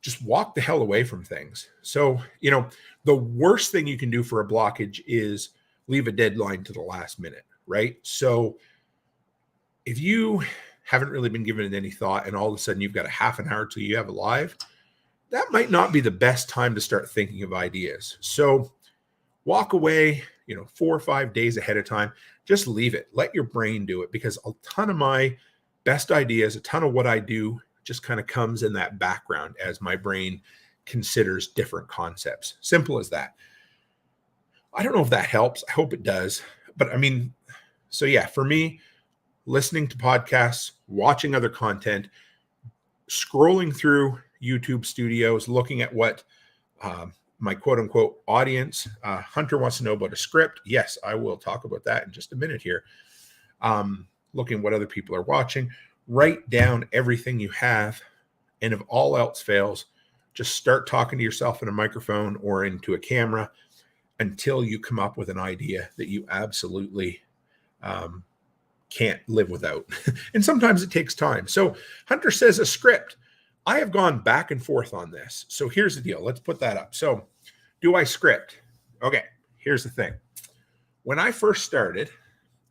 just walk the hell away from things. So, the worst thing you can do for a blockage is leave a deadline to the last minute, right? So if you haven't really been given it any thought and all of a sudden you've got a half an hour till you have a live, that might not be the best time to start thinking of ideas. So walk away, 4 or 5 days ahead of time. Just leave it. Let your brain do it, because a ton of my best ideas, a ton of what I do just kind of comes in that background as my brain considers different concepts. Simple as that. I don't know if that helps. I hope it does. But so yeah, for me, listening to podcasts, watching other content, scrolling through YouTube studios, looking at what my quote unquote audience, Hunter wants to know about a script. Yes, I will talk about that in just a minute here. Looking what other people are watching, write down everything you have. And if all else fails, just start talking to yourself in a microphone or into a camera until you come up with an idea that you absolutely can't live without. And sometimes it takes time. So Hunter says a script. I have gone back and forth on this. So here's the deal. Let's put that up. So do I script? Okay, here's the thing. When I first started,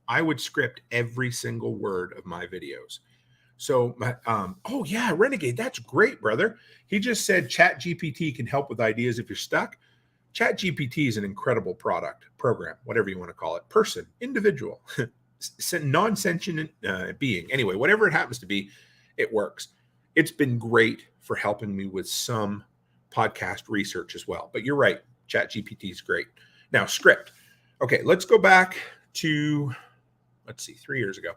I would script every single word of my videos. So, oh yeah, Renegade, that's great, brother. He just said ChatGPT can help with ideas if you're stuck. ChatGPT is an incredible program, whatever you want to call it, person, individual, non-sentient being. Anyway, whatever it happens to be, it works. It's been great for helping me with some podcast research as well. But you're right, ChatGPT is great. Now, script. Okay, let's go back to, 3 years ago.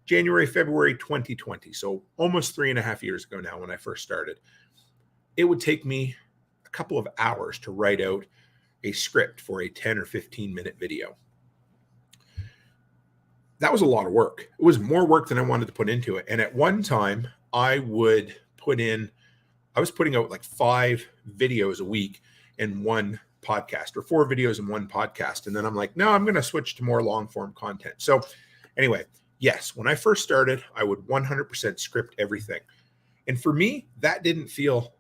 January, February 2020. So almost 3.5 years ago now when I first started. It would take me a couple of hours to write out a script for a 10 or 15 minute video. That was a lot of work. It was more work than I wanted to put into it. And at one time, I was putting out like 5 videos a week in one podcast, or 4 videos in one podcast. And then I'm like, no, I'm going to switch to more long form content. So anyway, yes, when I first started, I would 100% script everything. And for me, that didn't feel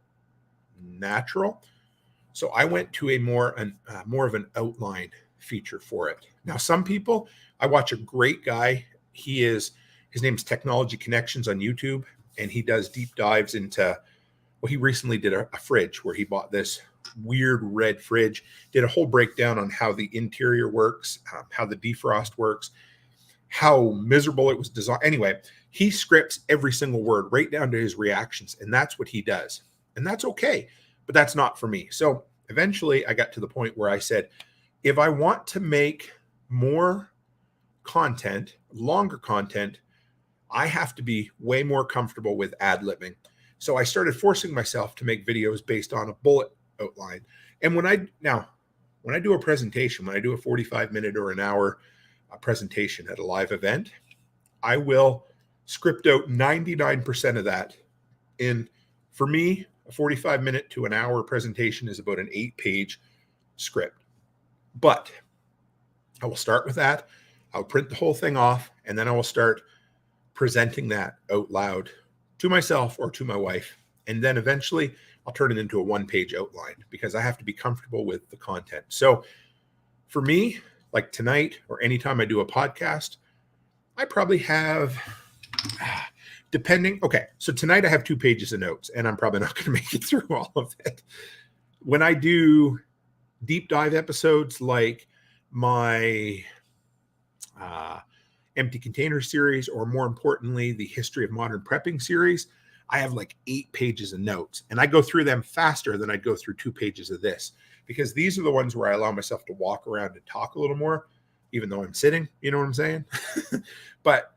natural. So I went to a more of an outline feature for it. Now, some people, I watch a great guy. His name's Technology Connections on YouTube, and he does deep dives into, he recently did a fridge where he bought this weird red fridge, did a whole breakdown on how the interior works, how the defrost works, how miserable it was designed. Anyway, he scripts every single word right down to his reactions, and that's what he does. And that's okay, but that's not for me. So eventually I got to the point where I said, if I want to make more content, longer content, I have to be way more comfortable with ad-libbing. So I started forcing myself to make videos based on a bullet outline. And when I do a presentation, when I do a 45-minute or an hour presentation at a live event, I will script out 99% of that. And for me, a 45-minute to an hour presentation is about an 8-page script. But I will start with that. I'll print the whole thing off, and then I will start presenting that out loud to myself or to my wife. And then eventually I'll turn it into a 1-page outline because I have to be comfortable with the content. So for me, like tonight or anytime I do a podcast, I probably have, okay, so tonight I have 2 pages of notes, and I'm probably not going to make it through all of it. When I do deep dive episodes like my empty container series, or more importantly, the history of modern prepping series, I have like 8 pages of notes, and I go through them faster than I'd go through 2 pages of this, because these are the ones where I allow myself to walk around and talk a little more. even though I'm sitting, you know what I'm saying? But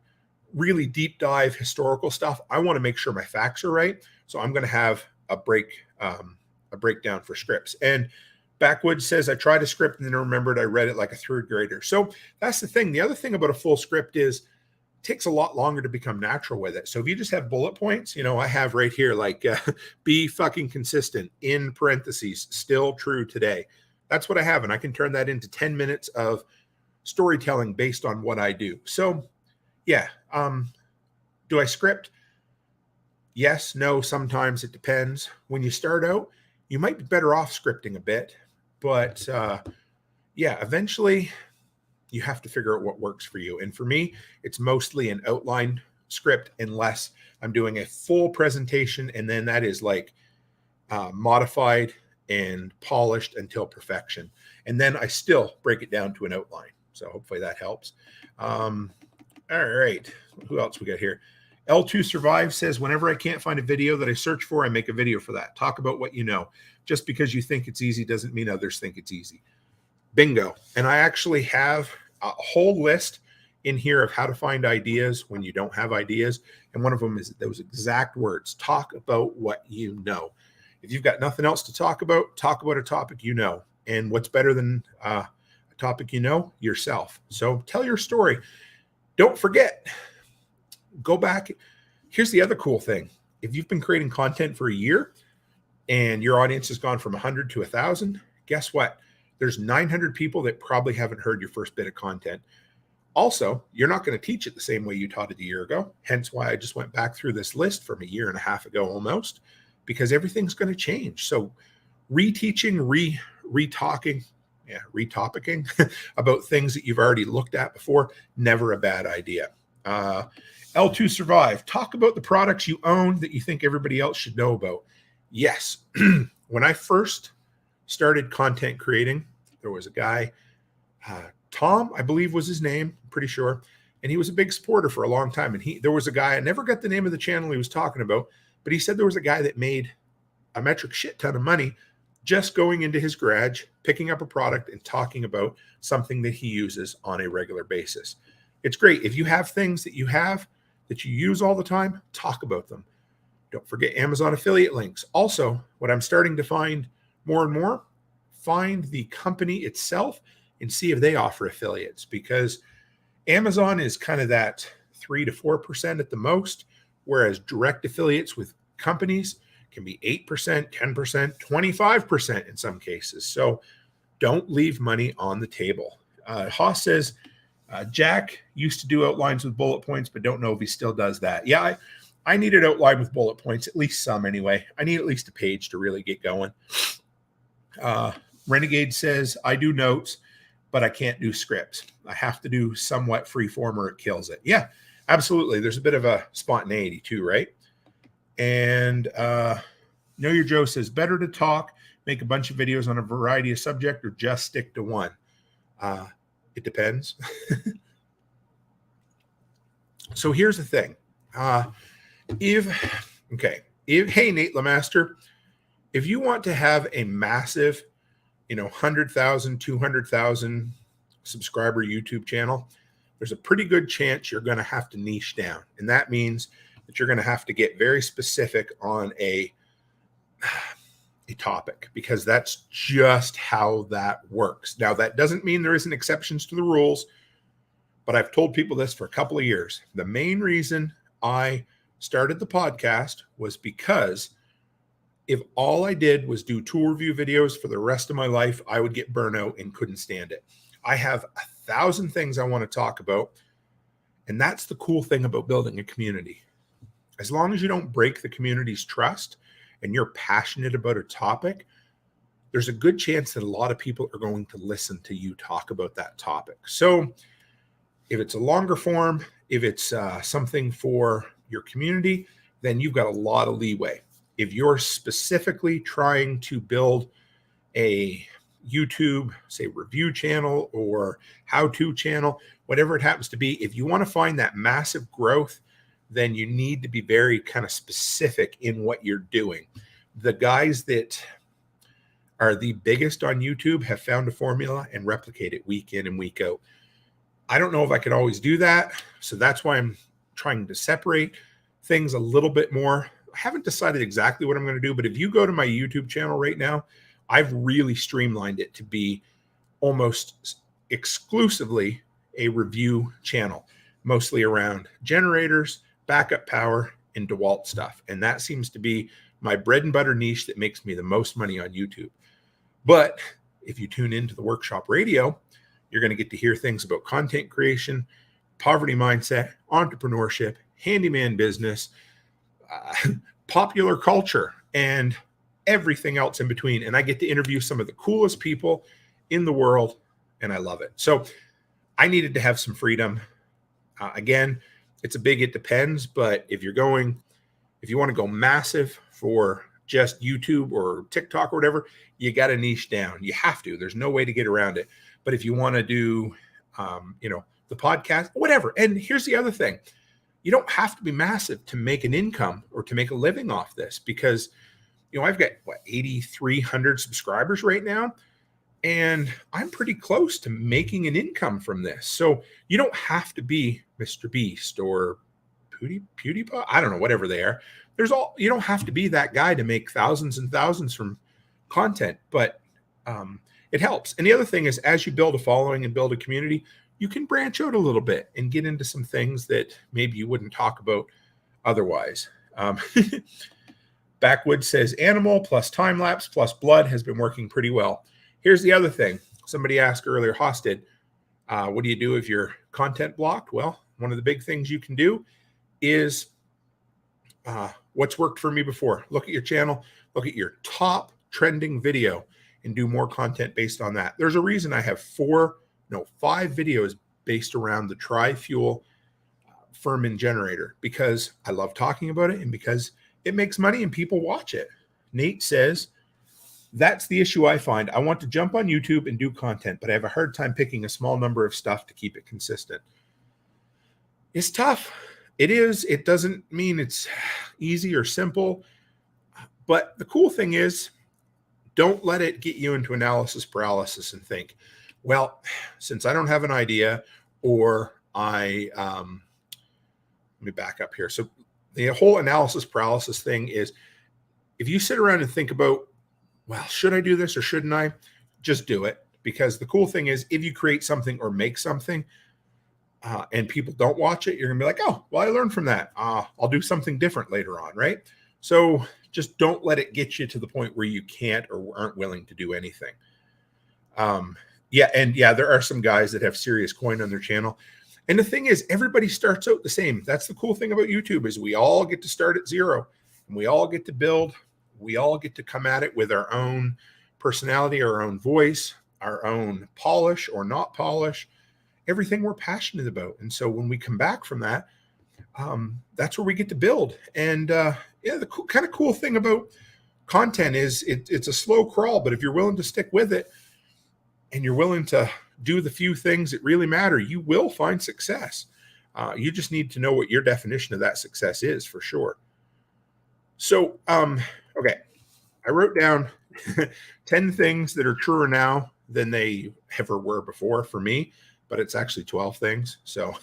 really deep dive historical stuff, I want to make sure my facts are right. So I'm going to have a breakdown for scripts. And Backwoods says, I tried a script and then remembered I read it like a third grader. So that's the thing. The other thing about a full script is it takes a lot longer to become natural with it. So if you just have bullet points, I have right here, like be fucking consistent in parentheses, still true today. That's what I have. And I can turn that into 10 minutes of storytelling based on what I do. So yeah. Do I script? Yes, no, sometimes it depends. When you start out, you might be better off scripting a bit, but eventually you have to figure out what works for you. And for me, it's mostly an outline script unless I'm doing a full presentation, and then that is like modified and polished until perfection. And then I still break it down to an outline. So hopefully that helps. All right. Who else we got here? L2 Survive says, whenever I can't find a video that I search for, I make a video for that. Talk about what you know. Just because you think it's easy doesn't mean others think it's easy. Bingo. And I actually have a whole list in here of how to find ideas when you don't have ideas. And one of them is those exact words. Talk about what you know. If you've got nothing else to talk about a topic you know. And what's better than a topic you know? Yourself. So tell your story. Don't forget. Go back. Here's the other cool thing. If you've been creating content for a year and your audience has gone from 100 to 1,000, guess what? There's 900 people that probably haven't heard your first bit of content. Also, you're not going to teach it the same way you taught it a year ago. Hence why I just went back through this list from a year and a half ago almost, because everything's going to change. So reteaching, retopicing about things that you've already looked at before, never a bad idea. L2 Survive. Talk about the products you own that you think everybody else should know about. Yes. When I first started content creating, there was a guy, Tom, I believe was his name, I'm pretty sure. And he was a big supporter for a long time. And there was a guy, I never got the name of the channel he was talking about, but he said there was a guy that made a metric shit ton of money just going into his garage, picking up a product and talking about something that he uses on a regular basis. It's great. If you have things that you use all the time, talk about them. Don't forget Amazon affiliate links. Also, what I'm starting to find more and more, find the company itself and see if they offer affiliates, because Amazon is kind of that 3 to 4% at the most, whereas direct affiliates with companies can be 8%, 10%, 25% in some cases. So don't leave money on the table. Haas says, Jack used to do outlines with bullet points, but don't know if he still does that. Yeah, I need an outline with bullet points, at least some anyway. I need at least a page to really get going. Renegade says, I do notes, but I can't do scripts. I have to do somewhat freeform or it kills it. Yeah, absolutely. There's a bit of a spontaneity too, right? And Know Your Joe says, better to talk, make a bunch of videos on a variety of subject, or just stick to one. It depends. So here's the thing. Hey, Nate Lemaster, if you want to have a massive, 100,000, 200,000 subscriber YouTube channel, there's a pretty good chance you're going to have to niche down. And that means that you're going to have to get very specific on a topic, because that's just how that works. Now, that doesn't mean there isn't exceptions to the rules, but I've told people this for a couple of years. The main reason I started the podcast was because if all I did was do tool review videos for the rest of my life, I would get burnout and couldn't stand it. I have 1,000 things I want to talk about. And that's the cool thing about building a community. As long as you don't break the community's trust and you're passionate about a topic, there's a good chance that a lot of people are going to listen to you talk about that topic. So if it's a longer form, if it's something for your community, then you've got a lot of leeway. If you're specifically trying to build a YouTube, say, review channel or how-to channel, whatever it happens to be, if you want to find that massive growth, then you need to be very kind of specific in what you're doing. The guys that are the biggest on YouTube have found a formula and replicate it week in and week out. I don't know if I could always do that. So that's why I'm trying to separate things a little bit more. I haven't decided exactly what I'm going to do, but if you go to my YouTube channel right now, I've really streamlined it to be almost exclusively a review channel, mostly around generators, backup power, and DeWalt stuff. And that seems to be my bread and butter niche that makes me the most money on YouTube. But if you tune into the Workshop Radio, you're going to get to hear things about content creation, poverty mindset, entrepreneurship, handyman business, popular culture, and everything else in between. And I get to interview some of the coolest people in the world, and I love it. So I needed to have some freedom. Again, it's a big it depends, but if you want to go massive for just YouTube or TikTok or whatever, you got to niche down. You have to. There's no way to get around it. But if you want to do, the podcast, whatever. And here's the other thing. You don't have to be massive to make an income or to make a living off this, because, I've got 8,300 subscribers right now, and I'm pretty close to making an income from this. So you don't have to be Mr. Beast or PewDiePie. I don't know, whatever they are. You don't have to be that guy to make thousands and thousands from content, but it helps. And the other thing is, as you build a following and build a community, you can branch out a little bit and get into some things that maybe you wouldn't talk about otherwise. Backwoods says animal plus time lapse plus blood has been working pretty well. Here's the other thing. Somebody asked earlier, Haas did, what do you do if your content blocked? Well, one of the big things you can do is what's worked for me before. Look at your channel, look at your top trending video, and do more content based on that. There's a reason I have 5 videos based around the tri-fuel Furman generator, because I love talking about it and because it makes money and people watch it. Nate says, that's the issue I find. I want to jump on YouTube and do content, but I have a hard time picking a small number of stuff to keep it consistent. It's tough. It is. It doesn't mean it's easy or simple. But the cool thing is, don't let it get you into analysis paralysis and think, well, since I don't have an idea, or let me back up here. So the whole analysis paralysis thing is, if you sit around and think about, well, should I do this or shouldn't I? Just do it. Because the cool thing is, if you create something or make something and people don't watch it, you're going to be like, oh, well, I learned from that. I'll do something different later on, right? So just don't let it get you to the point where you can't or aren't willing to do anything. There are some guys that have serious coin on their channel. And the thing is, everybody starts out the same. That's the cool thing about YouTube, is we all get to start at zero, and we all get to build. We all get to come at it with our own personality, our own voice, our own polish or not polish, everything we're passionate about. And so when we come back from that, that's where we get to build. And the kind of cool thing about content is it's a slow crawl, but if you're willing to stick with it and you're willing to do the few things that really matter, you will find success. You just need to know what your definition of that success is, for sure. So, okay, I wrote down 10 things that are truer now than they ever were before for me, but it's actually 12 things. So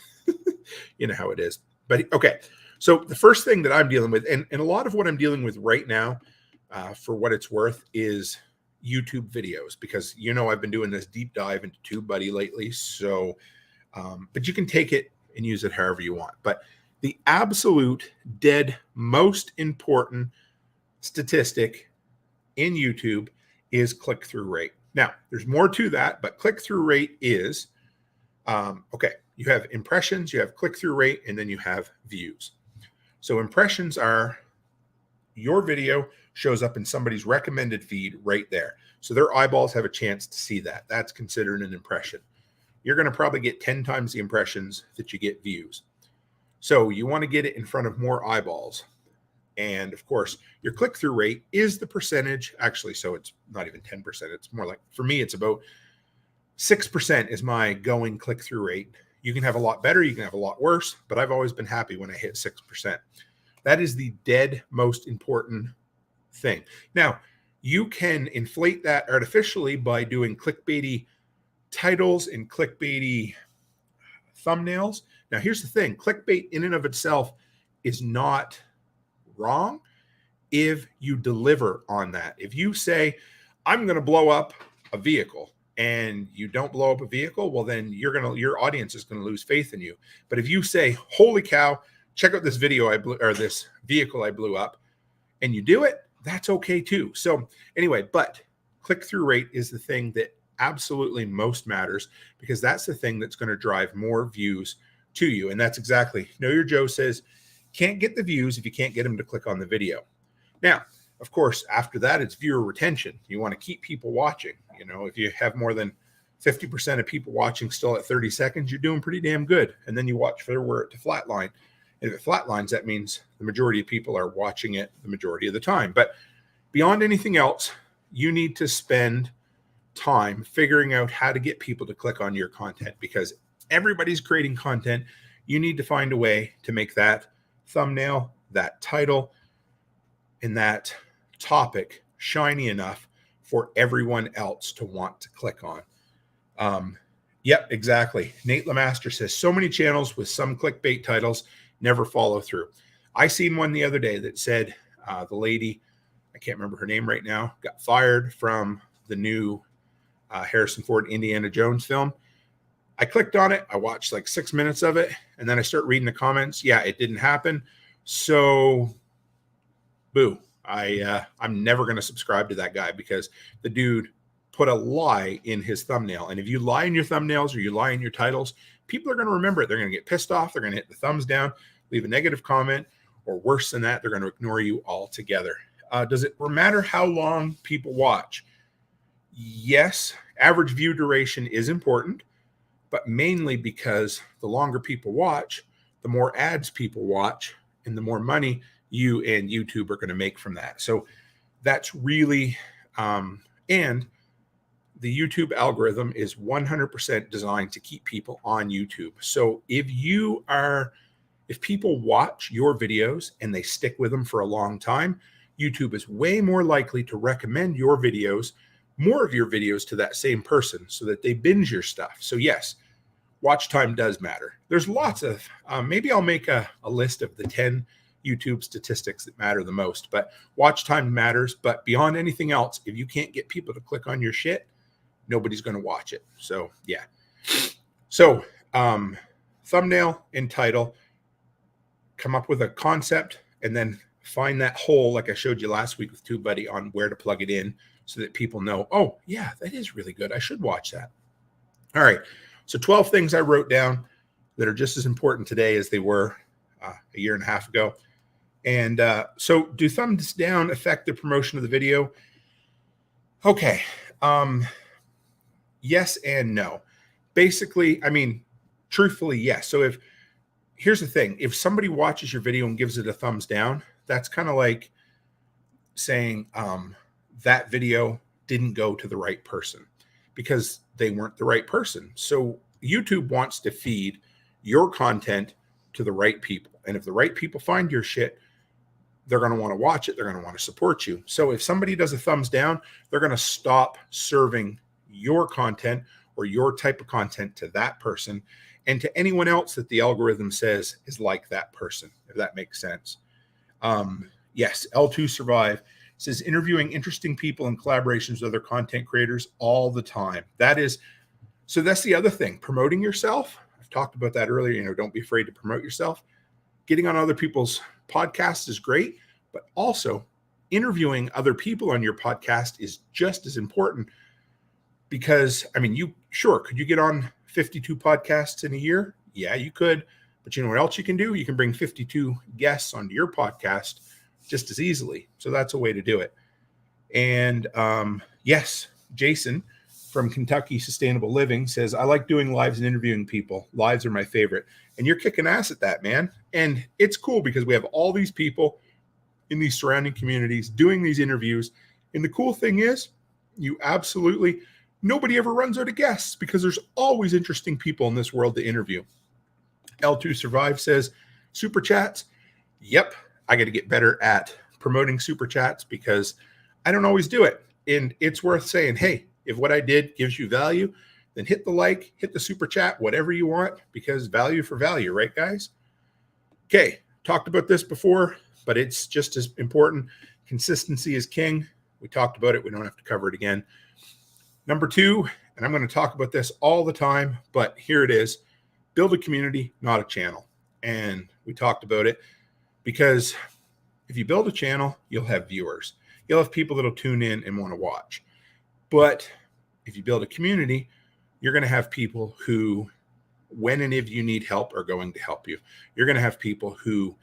you know how it is. But okay, so the first thing that I'm dealing with, and a lot of what I'm dealing with right now, for what it's worth, is YouTube videos, because I've been doing this deep dive into TubeBuddy lately. So, but you can take it and use it however you want. But the absolute dead most important statistic in YouTube is click-through rate. Now, there's more to that, but click-through rate is, you have impressions, you have click-through rate, and then you have views. So impressions are your video shows up in somebody's recommended feed right there. So their eyeballs have a chance to see that. That's considered an impression. You're going to probably get 10 times the impressions that you get views. So you want to get it in front of more eyeballs. And of course, your click-through rate is the percentage. Actually, so it's not even 10%. It's more like, for me, it's about 6% is my going click-through rate. You can have a lot better, you can have a lot worse, but I've always been happy when I hit 6%. That is the dead most important thing. Now, you can inflate that artificially by doing clickbaity titles and clickbaity thumbnails. Now, here's the thing. Clickbait in and of itself is not wrong if you deliver on that. If you say, I'm going to blow up a vehicle, and you don't blow up a vehicle, well, then your audience is going to lose faith in you. But if you say, holy cow, check out this video this vehicle I blew up, and you do it, that's okay too. So anyway, but click-through rate is the thing that absolutely most matters, because that's the thing that's going to drive more views to you. And that's exactly, Know Your Joe says, can't get the views if you can't get them to click on the video. Now, of course, after that, it's viewer retention. You want to keep people watching. You know, if you have more than 50% of people watching still at 30 seconds, you're doing pretty damn good. And then you watch for where it to flatline. And if it flatlines, that means the majority of people are watching it the majority of the time. But beyond anything else, you need to spend time figuring out how to get people to click on your content, because everybody's creating content. You need to find a way to make that thumbnail, that title, and that topic shiny enough for everyone else to want to click on. Yep, exactly. Nate Lemaster says, so many channels with some clickbait titles never follow through. I seen one the other day that said the lady, I can't remember her name right now, got fired from the new Harrison Ford Indiana Jones film. I clicked on it. I watched like 6 minutes of it, and then I start reading the comments. Yeah, it didn't happen. So, boo. I'm never going to subscribe to that guy, because the dude put a lie in his thumbnail. And if you lie in your thumbnails or you lie in your titles, people are going to remember it. They're going to get pissed off. They're going to hit the thumbs down, leave a negative comment, or worse than that, they're going to ignore you altogether. Does it matter how long people watch? Yes, average view duration is important, but mainly because the longer people watch, the more ads people watch, and the more money you and YouTube are going to make from that. So that's really, and the YouTube algorithm is 100% designed to keep people on YouTube. So if people watch your videos and they stick with them for a long time, YouTube is way more likely to recommend your videos, more of your videos, to that same person so that they binge your stuff. So yes, watch time does matter. There's lots of, maybe I'll make a list of the 10 YouTube statistics that matter the most, but watch time matters. But beyond anything else, if you can't get people to click on your shit, nobody's going to watch it. So yeah. So thumbnail and title, come up with a concept, and then find that hole like I showed you last week with TubeBuddy on where to plug it in so that people know, oh yeah, that is really good. I should watch that. All right. So 12 things I wrote down that are just as important today as they were a year and a half ago. And so do thumbs down affect the promotion of the video? Okay. Yes and no. Basically, I mean, truthfully, yes. So here's the thing. If somebody watches your video and gives it a thumbs down, that's kind of like saying that video didn't go to the right person because they weren't the right person. So YouTube wants to feed your content to the right people. And if the right people find your shit, they're going to want to watch it. They're going to want to support you. So if somebody does a thumbs down, they're going to stop serving your content or your type of content to that person and to anyone else that the algorithm says is like that person, if that makes sense. Yes, L2 Survive says interviewing interesting people and collaborations with other content creators all the time. That's the other thing. Promoting yourself. I've talked about that earlier. Don't be afraid to promote yourself. Getting on other people's podcasts is great, but also interviewing other people on your podcast is just as important, because could you get on 52 podcasts in a year? Yeah, you could. But you know what else you can do? You can bring 52 guests onto your podcast just as easily. So that's a way to do it. And yes, Jason from Kentucky Sustainable Living says, I like doing lives and interviewing people. Lives are my favorite. And you're kicking ass at that, man. And it's cool because we have all these people in these surrounding communities doing these interviews. And the cool thing is, nobody ever runs out of guests because there's always interesting people in this world to interview. L2 Survive says, super chats. Yep, I got to get better at promoting super chats because I don't always do it. And it's worth saying, hey, if what I did gives you value, then hit the like, hit the super chat, whatever you want, because value for value, right, guys? Okay, talked about this before, but it's just as important. Consistency is king. We talked about it. We don't have to cover it again. Number 2, and I'm going to talk about this all the time, but here it is. Build a community, not a channel. And we talked about it because if you build a channel, you'll have viewers. You'll have people that'll tune in and want to watch. But if you build a community, you're going to have people who, when and if you need help, are going to help you. You're going to have people who,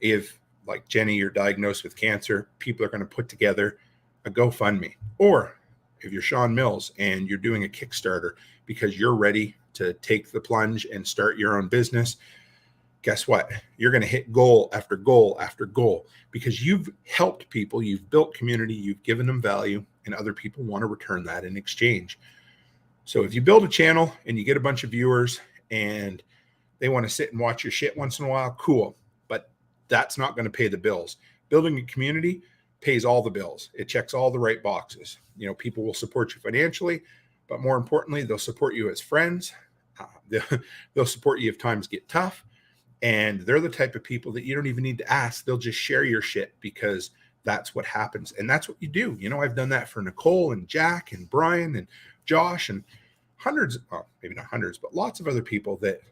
if like Jenny, you're diagnosed with cancer, people are going to put together a GoFundMe. Or if you're Sean Mills and you're doing a Kickstarter because you're ready to take the plunge and start your own business, guess what? You're going to hit goal after goal after goal because you've helped people, you've built community, you've given them value, and other people want to return that in exchange. So if you build a channel and you get a bunch of viewers and they want to sit and watch your shit once in a while, cool. But that's not going to pay the bills. Building a community pays all the bills. It checks all the right boxes. People will support you financially, but more importantly, they'll support you as friends. They'll support you if times get tough. And they're the type of people that you don't even need to ask. They'll just share your shit because that's what happens. And that's what you do. I've done that for Nicole and Jack and Brian and Josh and hundreds, well, maybe not hundreds, but lots of other people that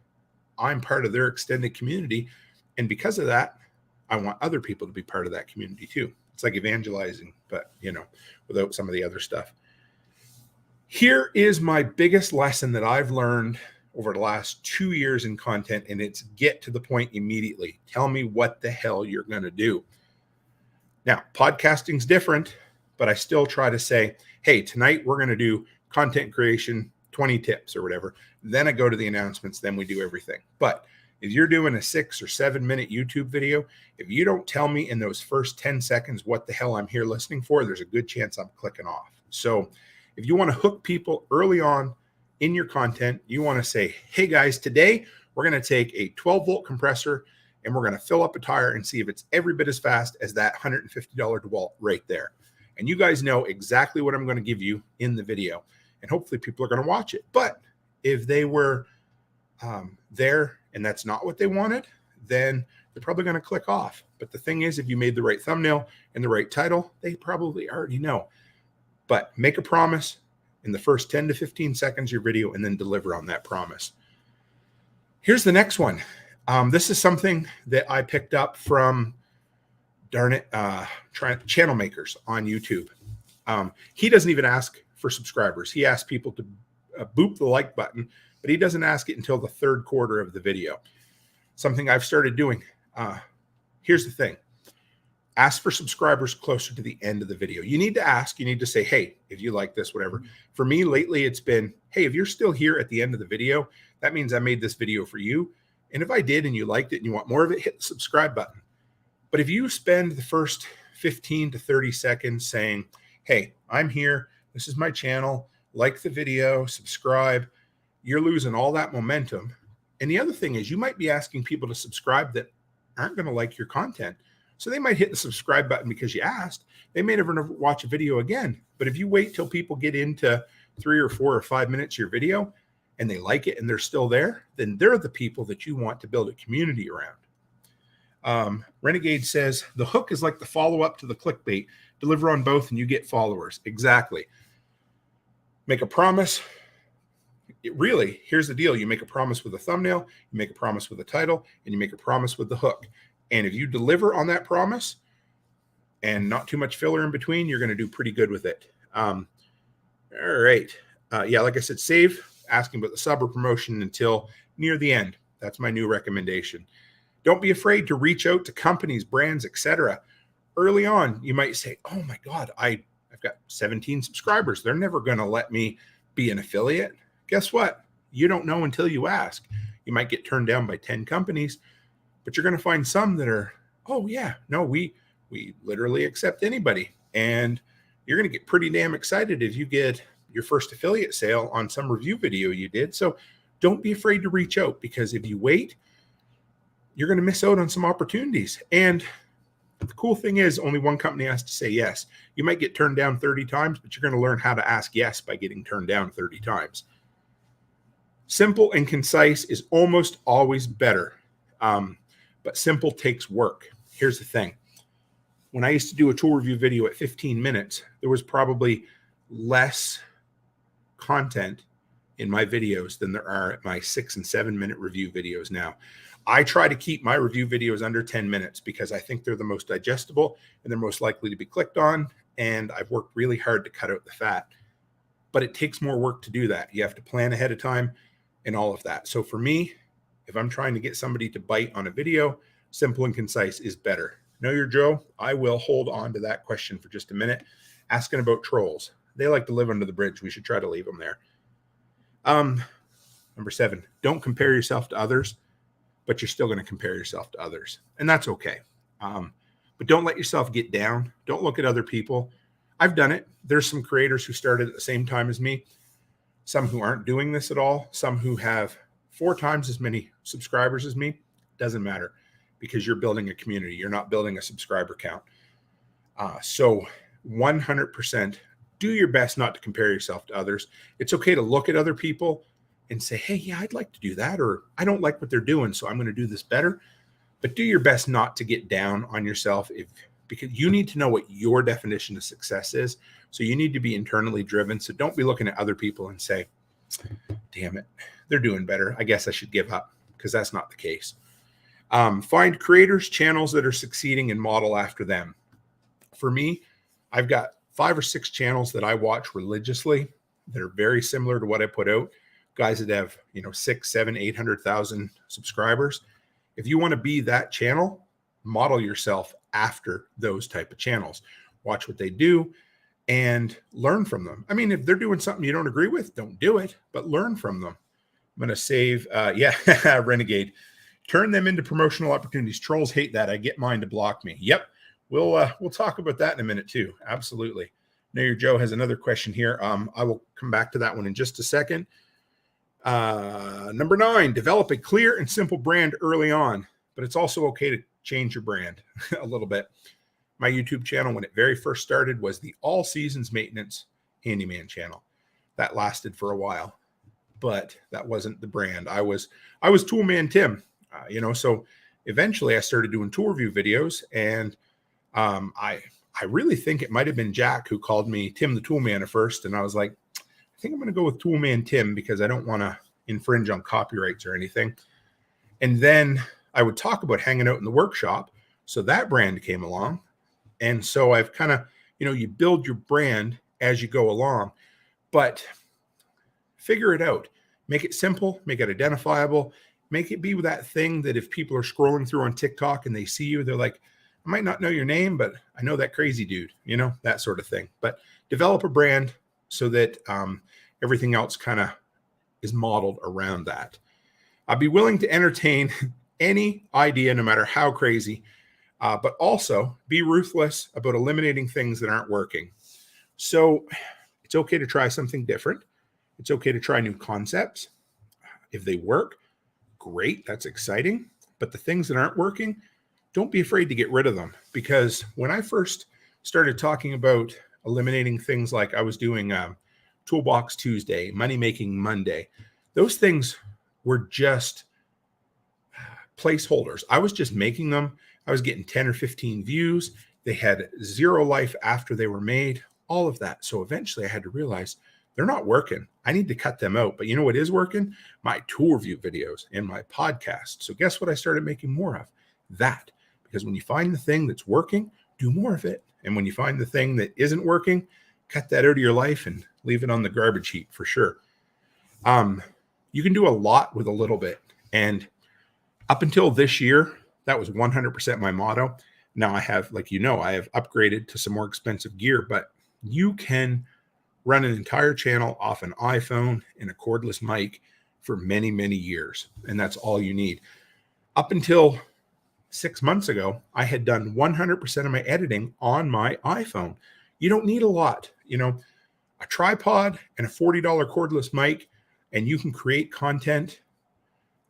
I'm part of their extended community. And because of that, I want other people to be part of that community too. It's like evangelizing, but without some of the other stuff. Here is my biggest lesson that I've learned over the last 2 years in content, and it's get to the point immediately. Tell me what the hell you're going to do. Now, podcasting's different, but I still try to say, hey, tonight we're going to do content creation, 20 tips or whatever. Then I go to the announcements, then we do everything. But if you're doing a 6 or 7 minute YouTube video, if you don't tell me in those first 10 seconds what the hell I'm here listening for, there's a good chance I'm clicking off. So if you want to hook people early on in your content, you want to say, hey guys, today we're going to take a 12-volt compressor and we're going to fill up a tire and see if it's every bit as fast as that $150 DeWalt right there. And you guys know exactly what I'm going to give you in the video. And hopefully people are going to watch it. But if they were there and that's not what they wanted, then they're probably going to click off. But the thing is, if you made the right thumbnail and the right title, they probably already know. But make a promise in the first 10 to 15 seconds of your video and then deliver on that promise. Here's the next one. This is something that I picked up from, Channel Makers on YouTube. He doesn't even ask for subscribers. He asks people to boop the like button, but he doesn't ask it until the 3rd quarter of the video. Something I've started doing. Here's the thing. Ask for subscribers closer to the end of the video. You need to ask, you need to say, hey, if you like this, whatever. For me lately, it's been, hey, if you're still here at the end of the video, that means I made this video for you. And if I did and you liked it and you want more of it, hit the subscribe button. But if you spend the first 15 to 30 seconds saying, hey, I'm here, this is my channel, like the video, subscribe, you're losing all that momentum. And the other thing is you might be asking people to subscribe that aren't going to like your content. So they might hit the subscribe button because you asked. They may never watch a video again. But if you wait till people get into 3 or 4 or 5 minutes of your video and they like it and they're still there, then they're the people that you want to build a community around. Renegade says, the hook is like the follow-up to the clickbait. Deliver on both and you get followers. Exactly. Make a promise. Here's the deal. You make a promise with a thumbnail, you make a promise with a title, and you make a promise with the hook. And if you deliver on that promise and not too much filler in between, you're going to do pretty good with it. All right. Like I said, save asking about the sub or promotion until near the end. That's my new recommendation. Don't be afraid to reach out to companies, brands, etc. Early on, you might say, oh my God, I've got 17 subscribers. They're never going to let me be an affiliate. Guess what? You don't know until you ask. You might get turned down by 10 companies, but you're going to find some that are, oh yeah, no, we literally accept anybody. And you're going to get pretty damn excited if you get your first affiliate sale on some review video you did. So don't be afraid to reach out, because if you wait, you're going to miss out on some opportunities. And The cool thing is only one company has to say yes. You might get turned down 30 times, but you're going to learn how to ask yes by getting turned down 30 times. Simple and concise is almost always better, but simple takes work. Here's the thing. When I used to do a tool review video at 15 minutes, there was probably less content in my videos than there are at my 6 and 7 minute review videos now. I try to keep my review videos under 10 minutes because I think they're the most digestible and they're most likely to be clicked on. And I've worked really hard to cut out the fat, but it takes more work to do that. You have to plan ahead of time and all of that. So for me, if I'm trying to get somebody to bite on a video, simple and concise is better. Know your Joe? I will hold on to that question for just a minute. Asking about trolls. They like to live under the bridge. We should try to leave them there. Number 7, don't compare yourself to others, but you're still going to compare yourself to others. And that's okay. But don't let yourself get down. Don't look at other people. I've done it. There's some creators who started at the same time as me, some who aren't doing this at all, some who have 4 times as many subscribers as me. Doesn't matter because you're building a community. You're not building a subscriber count. So 100% do your best not to compare yourself to others. It's okay to look at other people and say, hey, yeah, I'd like to do that, or I don't like what they're doing, so I'm going to do this better. But do your best not to get down on yourself because you need to know what your definition of success is. So you need to be internally driven. So don't be looking at other people and say, damn it, they're doing better. I guess I should give up, because that's not the case. Find creators, channels that are succeeding and model after them. For me, I've got 5 or 6 channels that I watch religiously that are very similar to what I put out. Guys that have, 6, 7, 800,000 subscribers. If you want to be that channel, model yourself after those type of channels. Watch what they do and learn from them. I mean, if they're doing something you don't agree with, don't do it, but learn from them. I'm going to save, Renegade. Turn them into promotional opportunities. Trolls hate that. I get mine to block me. Yep. We'll talk about that in a minute too. Absolutely. Know your Joe has another question here. I will come back to that one in just a second. Number 9, develop a clear and simple brand early on, but it's also okay to change your brand a little bit. My YouTube channel, when it very first started, was the all seasons maintenance handyman channel. That lasted for a while, but that wasn't the brand. I was Toolman Tim, so eventually I started doing tool review videos, and I really think it might've been Jack who called me Tim the Toolman at first. And I was like, I think I'm going to go with Toolman Tim because I don't want to infringe on copyrights or anything. And then I would talk about hanging out in the workshop. So that brand came along. And so I've kind of, you build your brand as you go along, but figure it out. Make it simple, make it identifiable, make it be that thing that if people are scrolling through on TikTok and they see you, they're like, I might not know your name, but I know that crazy dude, that sort of thing. But develop a brand so that everything else kind of is modeled around that. I'd be willing to entertain any idea, no matter how crazy, but also be ruthless about eliminating things that aren't working. So it's okay to try something different. It's okay to try new concepts. If they work, great, that's exciting. But the things that aren't working, don't be afraid to get rid of them. Because when I first started talking about eliminating things like I was doing Toolbox Tuesday, Money Making Monday, those things were just placeholders. I was just making them. I was getting 10 or 15 views. They had 0 life after they were made, all of that. So eventually I had to realize they're not working. I need to cut them out. But you know what is working? My tool review videos and my podcast. So guess what I started making more of? That. Because when you find the thing that's working, do more of it. And when you find the thing that isn't working, cut that out of your life and leave it on the garbage heap for sure. You can do a lot with a little bit. And up until this year, that was 100% my motto. Now I have, I have upgraded to some more expensive gear, but you can run an entire channel off an iPhone and a cordless mic for many, many years. And that's all you need. Up until 6 months ago, I had done 100% of my editing on my iPhone. You don't need a lot, a tripod and a $40 cordless mic, and you can create content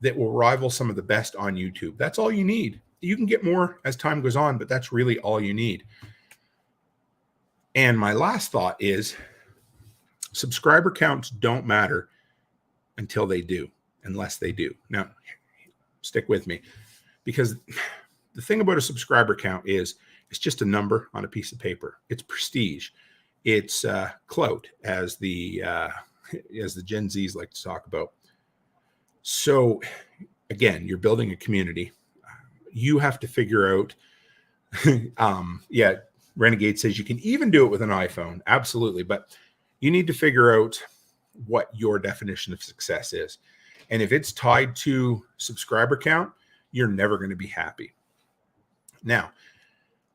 that will rival some of the best on YouTube. That's all you need. You can get more as time goes on, but that's really all you need. And my last thought is subscriber counts don't matter until they do, unless they do. Now, stick with me, because the thing about a subscriber count is it's just a number on a piece of paper. It's prestige. It's clout, as the Gen Zs like to talk about. So again, you're building a community. You have to figure out, Renegade says you can even do it with an iPhone. Absolutely. But you need to figure out what your definition of success is. And if it's tied to subscriber count, you're never going to be happy. Now,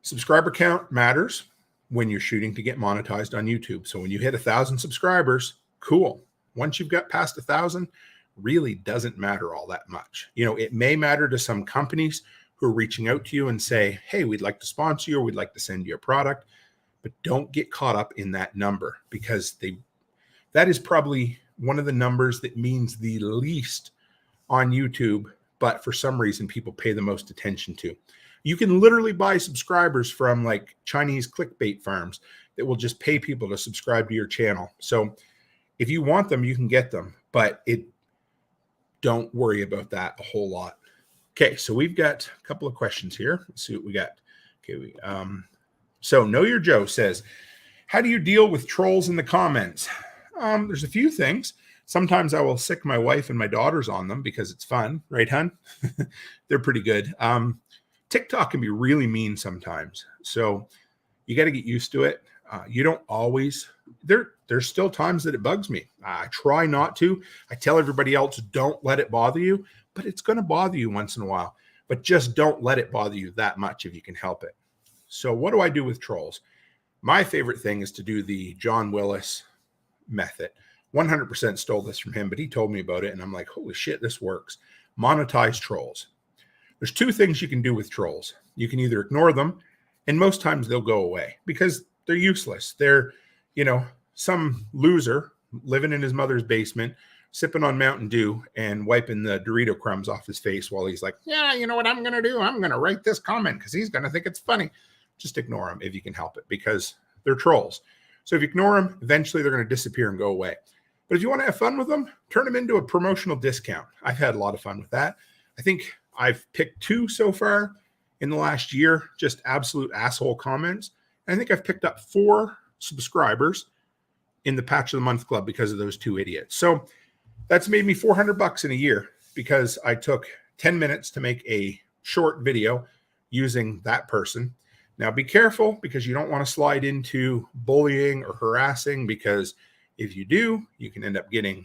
subscriber count matters when you're shooting to get monetized on YouTube. So when you hit 1,000 subscribers, cool. Once you've got past 1,000, really doesn't matter all that much. You know, it may matter to some companies who are reaching out to you and say, hey, we'd like to sponsor you, or we'd like to send you a product, but don't get caught up in that number, because that is probably one of the numbers that means the least on YouTube, but for some reason people pay the most attention to. You can literally buy subscribers from like Chinese clickbait farms that will just pay people to subscribe to your channel. So if you want them, you can get them, but don't worry about that a whole lot. Okay, so we've got a couple of questions here. Let's see what we got. Okay, so Know Your Joe says, how do you deal with trolls in the comments? There's a few things. Sometimes I will sick my wife and my daughters on them because it's fun, right, hun? They're pretty good. TikTok can be really mean sometimes, so you got to get used to it. You don't always. There's still times that it bugs me. I try not to. I tell everybody else, don't let it bother you, but it's going to bother you once in a while. But just don't let it bother you that much if you can help it. So what do I do with trolls? My favorite thing is to do the John Willis method. 100% stole this from him, but he told me about it, and I'm like, holy shit, this works. Monetize trolls. There's two things you can do with trolls. You can either ignore them, and most times they'll go away because they're useless. They're, some loser living in his mother's basement, sipping on Mountain Dew and wiping the Dorito crumbs off his face while he's like, yeah, you know what I'm going to do? I'm going to write this comment because he's going to think it's funny. Just ignore them if you can help it, because they're trolls. So if you ignore them, eventually they're going to disappear and go away. But if you want to have fun with them, turn them into a promotional discount. I've had a lot of fun with that. I think I've picked 2 so far in the last year, just absolute asshole comments. And I think I've picked up 4 subscribers in the Patch of the Month Club because of those 2 idiots. So that's made me $400 in a year because I took 10 minutes to make a short video using that person. Now be careful, because you don't want to slide into bullying or harassing, because if you do, you can end up getting,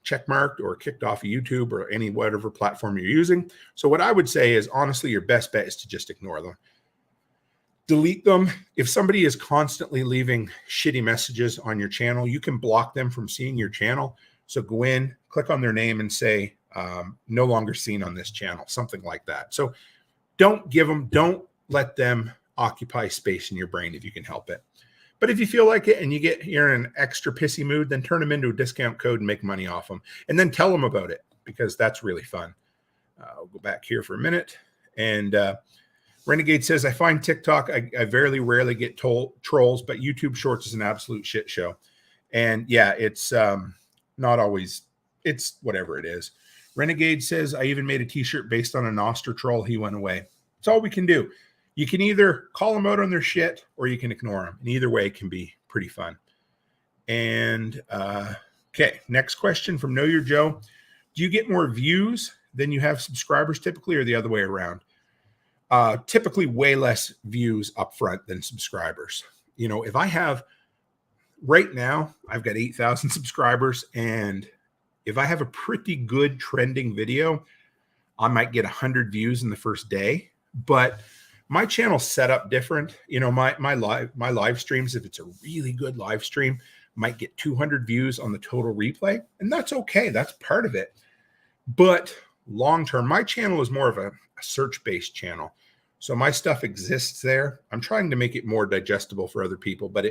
checkmarked or kicked off of YouTube or any whatever platform you're using. So what I would say is, honestly, your best bet is to just ignore them. Delete them. If somebody is constantly leaving shitty messages on your channel, you can block them from seeing your channel. So go in, click on their name and say, no longer seen on this channel, something like that. So don't let them occupy space in your brain if you can help it. But if you feel like it and you're in an extra pissy mood, then turn them into a discount code and make money off them. And then tell them about it, because that's really fun. I'll go back here for a minute. And Renegade says, I find TikTok, I very rarely get trolls, but YouTube Shorts is an absolute shit show. And yeah, it's not always, it's whatever it is. Renegade says, I even made a t-shirt based on a Noster troll. He went away. It's all we can do. You can either call them out on their shit or you can ignore them. And either way can be pretty fun. And okay, next question from Know Your Joe. Do you get more views than you have subscribers typically, or the other way around? Typically way less views up front than subscribers. If I have, right now, I've got 8,000 subscribers, and if I have a pretty good trending video, I might get 100 views in the first day. But my channel's set up different. My live streams, if it's a really good live stream, might get 200 views on the total replay, and that's okay. That's part of it. But long term, my channel is more of a search-based channel. So my stuff exists there. I'm trying to make it more digestible for other people, but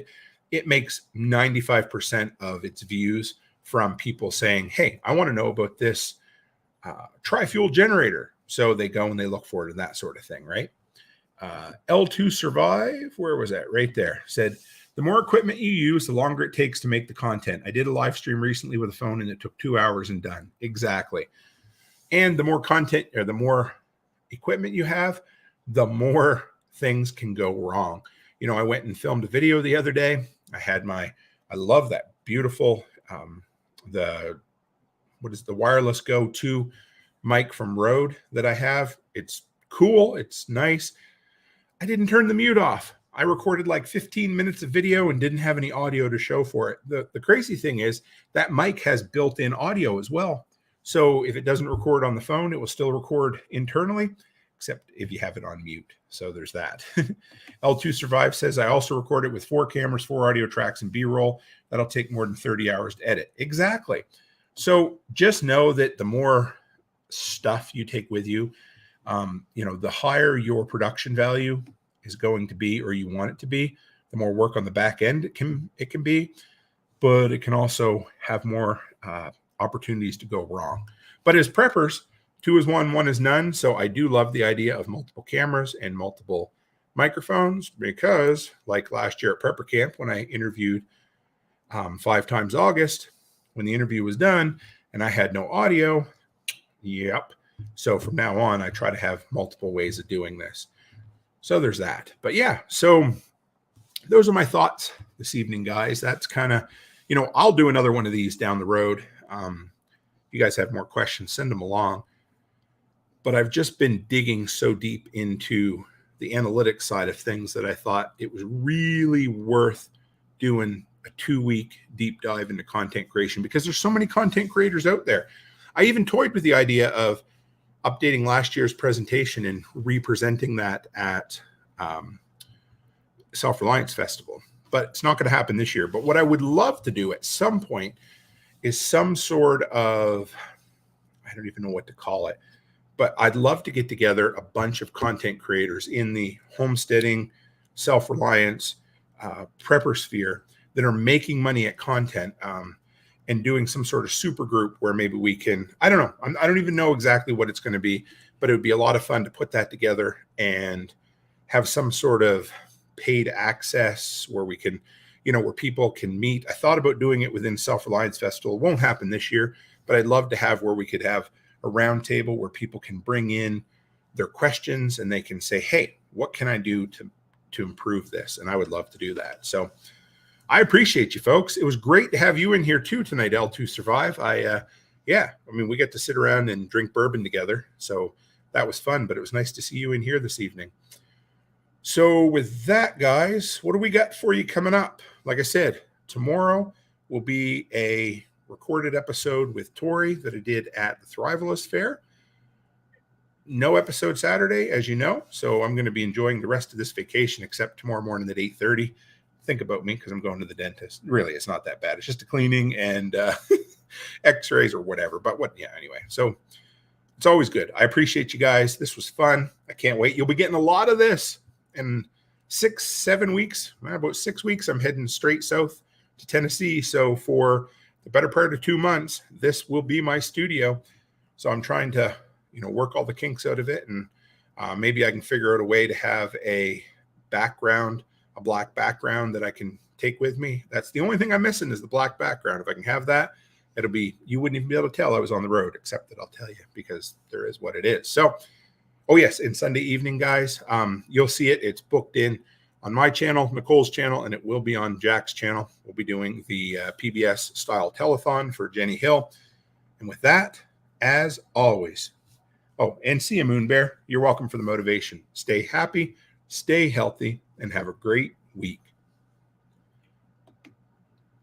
it makes 95% of its views from people saying, hey, I want to know about this tri-fuel generator. So they go and they look for it and that sort of thing, right? L2 Survive, where was that? Right there. Said, the more equipment you use, the longer it takes to make the content. I did a live stream recently with a phone and it took 2 hours and done. Exactly. And the more content or the more equipment you have, the more things can go wrong. You know, I went and filmed a video the other day. I love that beautiful, the wireless Go 2 mic from Rode that I have. It's cool. It's nice. I didn't turn the mute off. I recorded like 15 minutes of video and didn't have any audio to show for it. The crazy thing is that mic has built-in audio as well. So if it doesn't record on the phone, it will still record internally, except if you have it on mute. So there's that. L2 Survive says, I also recorded with 4 cameras, 4 audio tracks, and B-roll. That'll take more than 30 hours to edit. Exactly. So just know that the more stuff you take with you, the higher your production value is going to be, or you want it to be, the more work on the back end it can be, but it can also have more opportunities to go wrong. But as preppers, 2 is 1, 1 is none. So I do love the idea of multiple cameras and multiple microphones, because like last year at Prepper Camp, when I interviewed 5 times August, when the interview was done and I had no audio, yep. So from now on, I try to have multiple ways of doing this. So there's that. But yeah, so those are my thoughts this evening, guys. That's kind of, I'll do another one of these down the road. If you guys have more questions, send them along. But I've just been digging so deep into the analytics side of things that I thought it was really worth doing a 2-week deep dive into content creation, because there's so many content creators out there. I even toyed with the idea of updating last year's presentation and representing that at Self-Reliance Festival. But it's not going to happen this year. But what I would love to do at some point is some sort of, I don't even know what to call it, but I'd love to get together a bunch of content creators in the homesteading, self-reliance, prepper sphere that are making money at content, and doing some sort of super group where maybe we can, I don't know. I don't even know exactly what it's going to be, but it would be a lot of fun to put that together and have some sort of paid access where we can, where people can meet. I thought about doing it within Self-Reliance Festival. It won't happen this year, but I'd love to have where we could have a round table where people can bring in their questions and they can say, hey, what can I do to improve this? And I would love to do that. So I appreciate you folks. It was great to have you in here too tonight, L2 Survive. We get to sit around and drink bourbon together. So that was fun, but it was nice to see you in here this evening. So with that, guys, what do we got for you coming up? Like I said, tomorrow will be a recorded episode with Tori that I did at the Thrivalist Fair. No episode Saturday, as you know. So I'm going to be enjoying the rest of this vacation, except tomorrow morning at 8:30. Think about me, because I'm going to the dentist. Really, it's not that bad. It's just a cleaning and x-rays or whatever. But anyway. So it's always good. I appreciate you guys. This was fun. I can't wait. You'll be getting a lot of this in 6-7 weeks. About 6 weeks, I'm heading straight south to Tennessee. So for the better part of 2 months, this will be my studio. So I'm trying to, work all the kinks out of it. And maybe I can figure out a way to have a black background that I can take with me. That's the only thing I'm missing, is the black background. If I can have that, you wouldn't even be able to tell I was on the road, except that I'll tell you, because there is what it is. So, oh yes, and Sunday evening, guys, you'll see it. It's booked in on my channel, Nicole's channel, and it will be on Jack's channel. We'll be doing the PBS style telethon for Jenny Hill. And with that, as always, and see you, Moon Bear. You're welcome for the motivation. Stay happy, stay healthy, and have a great week.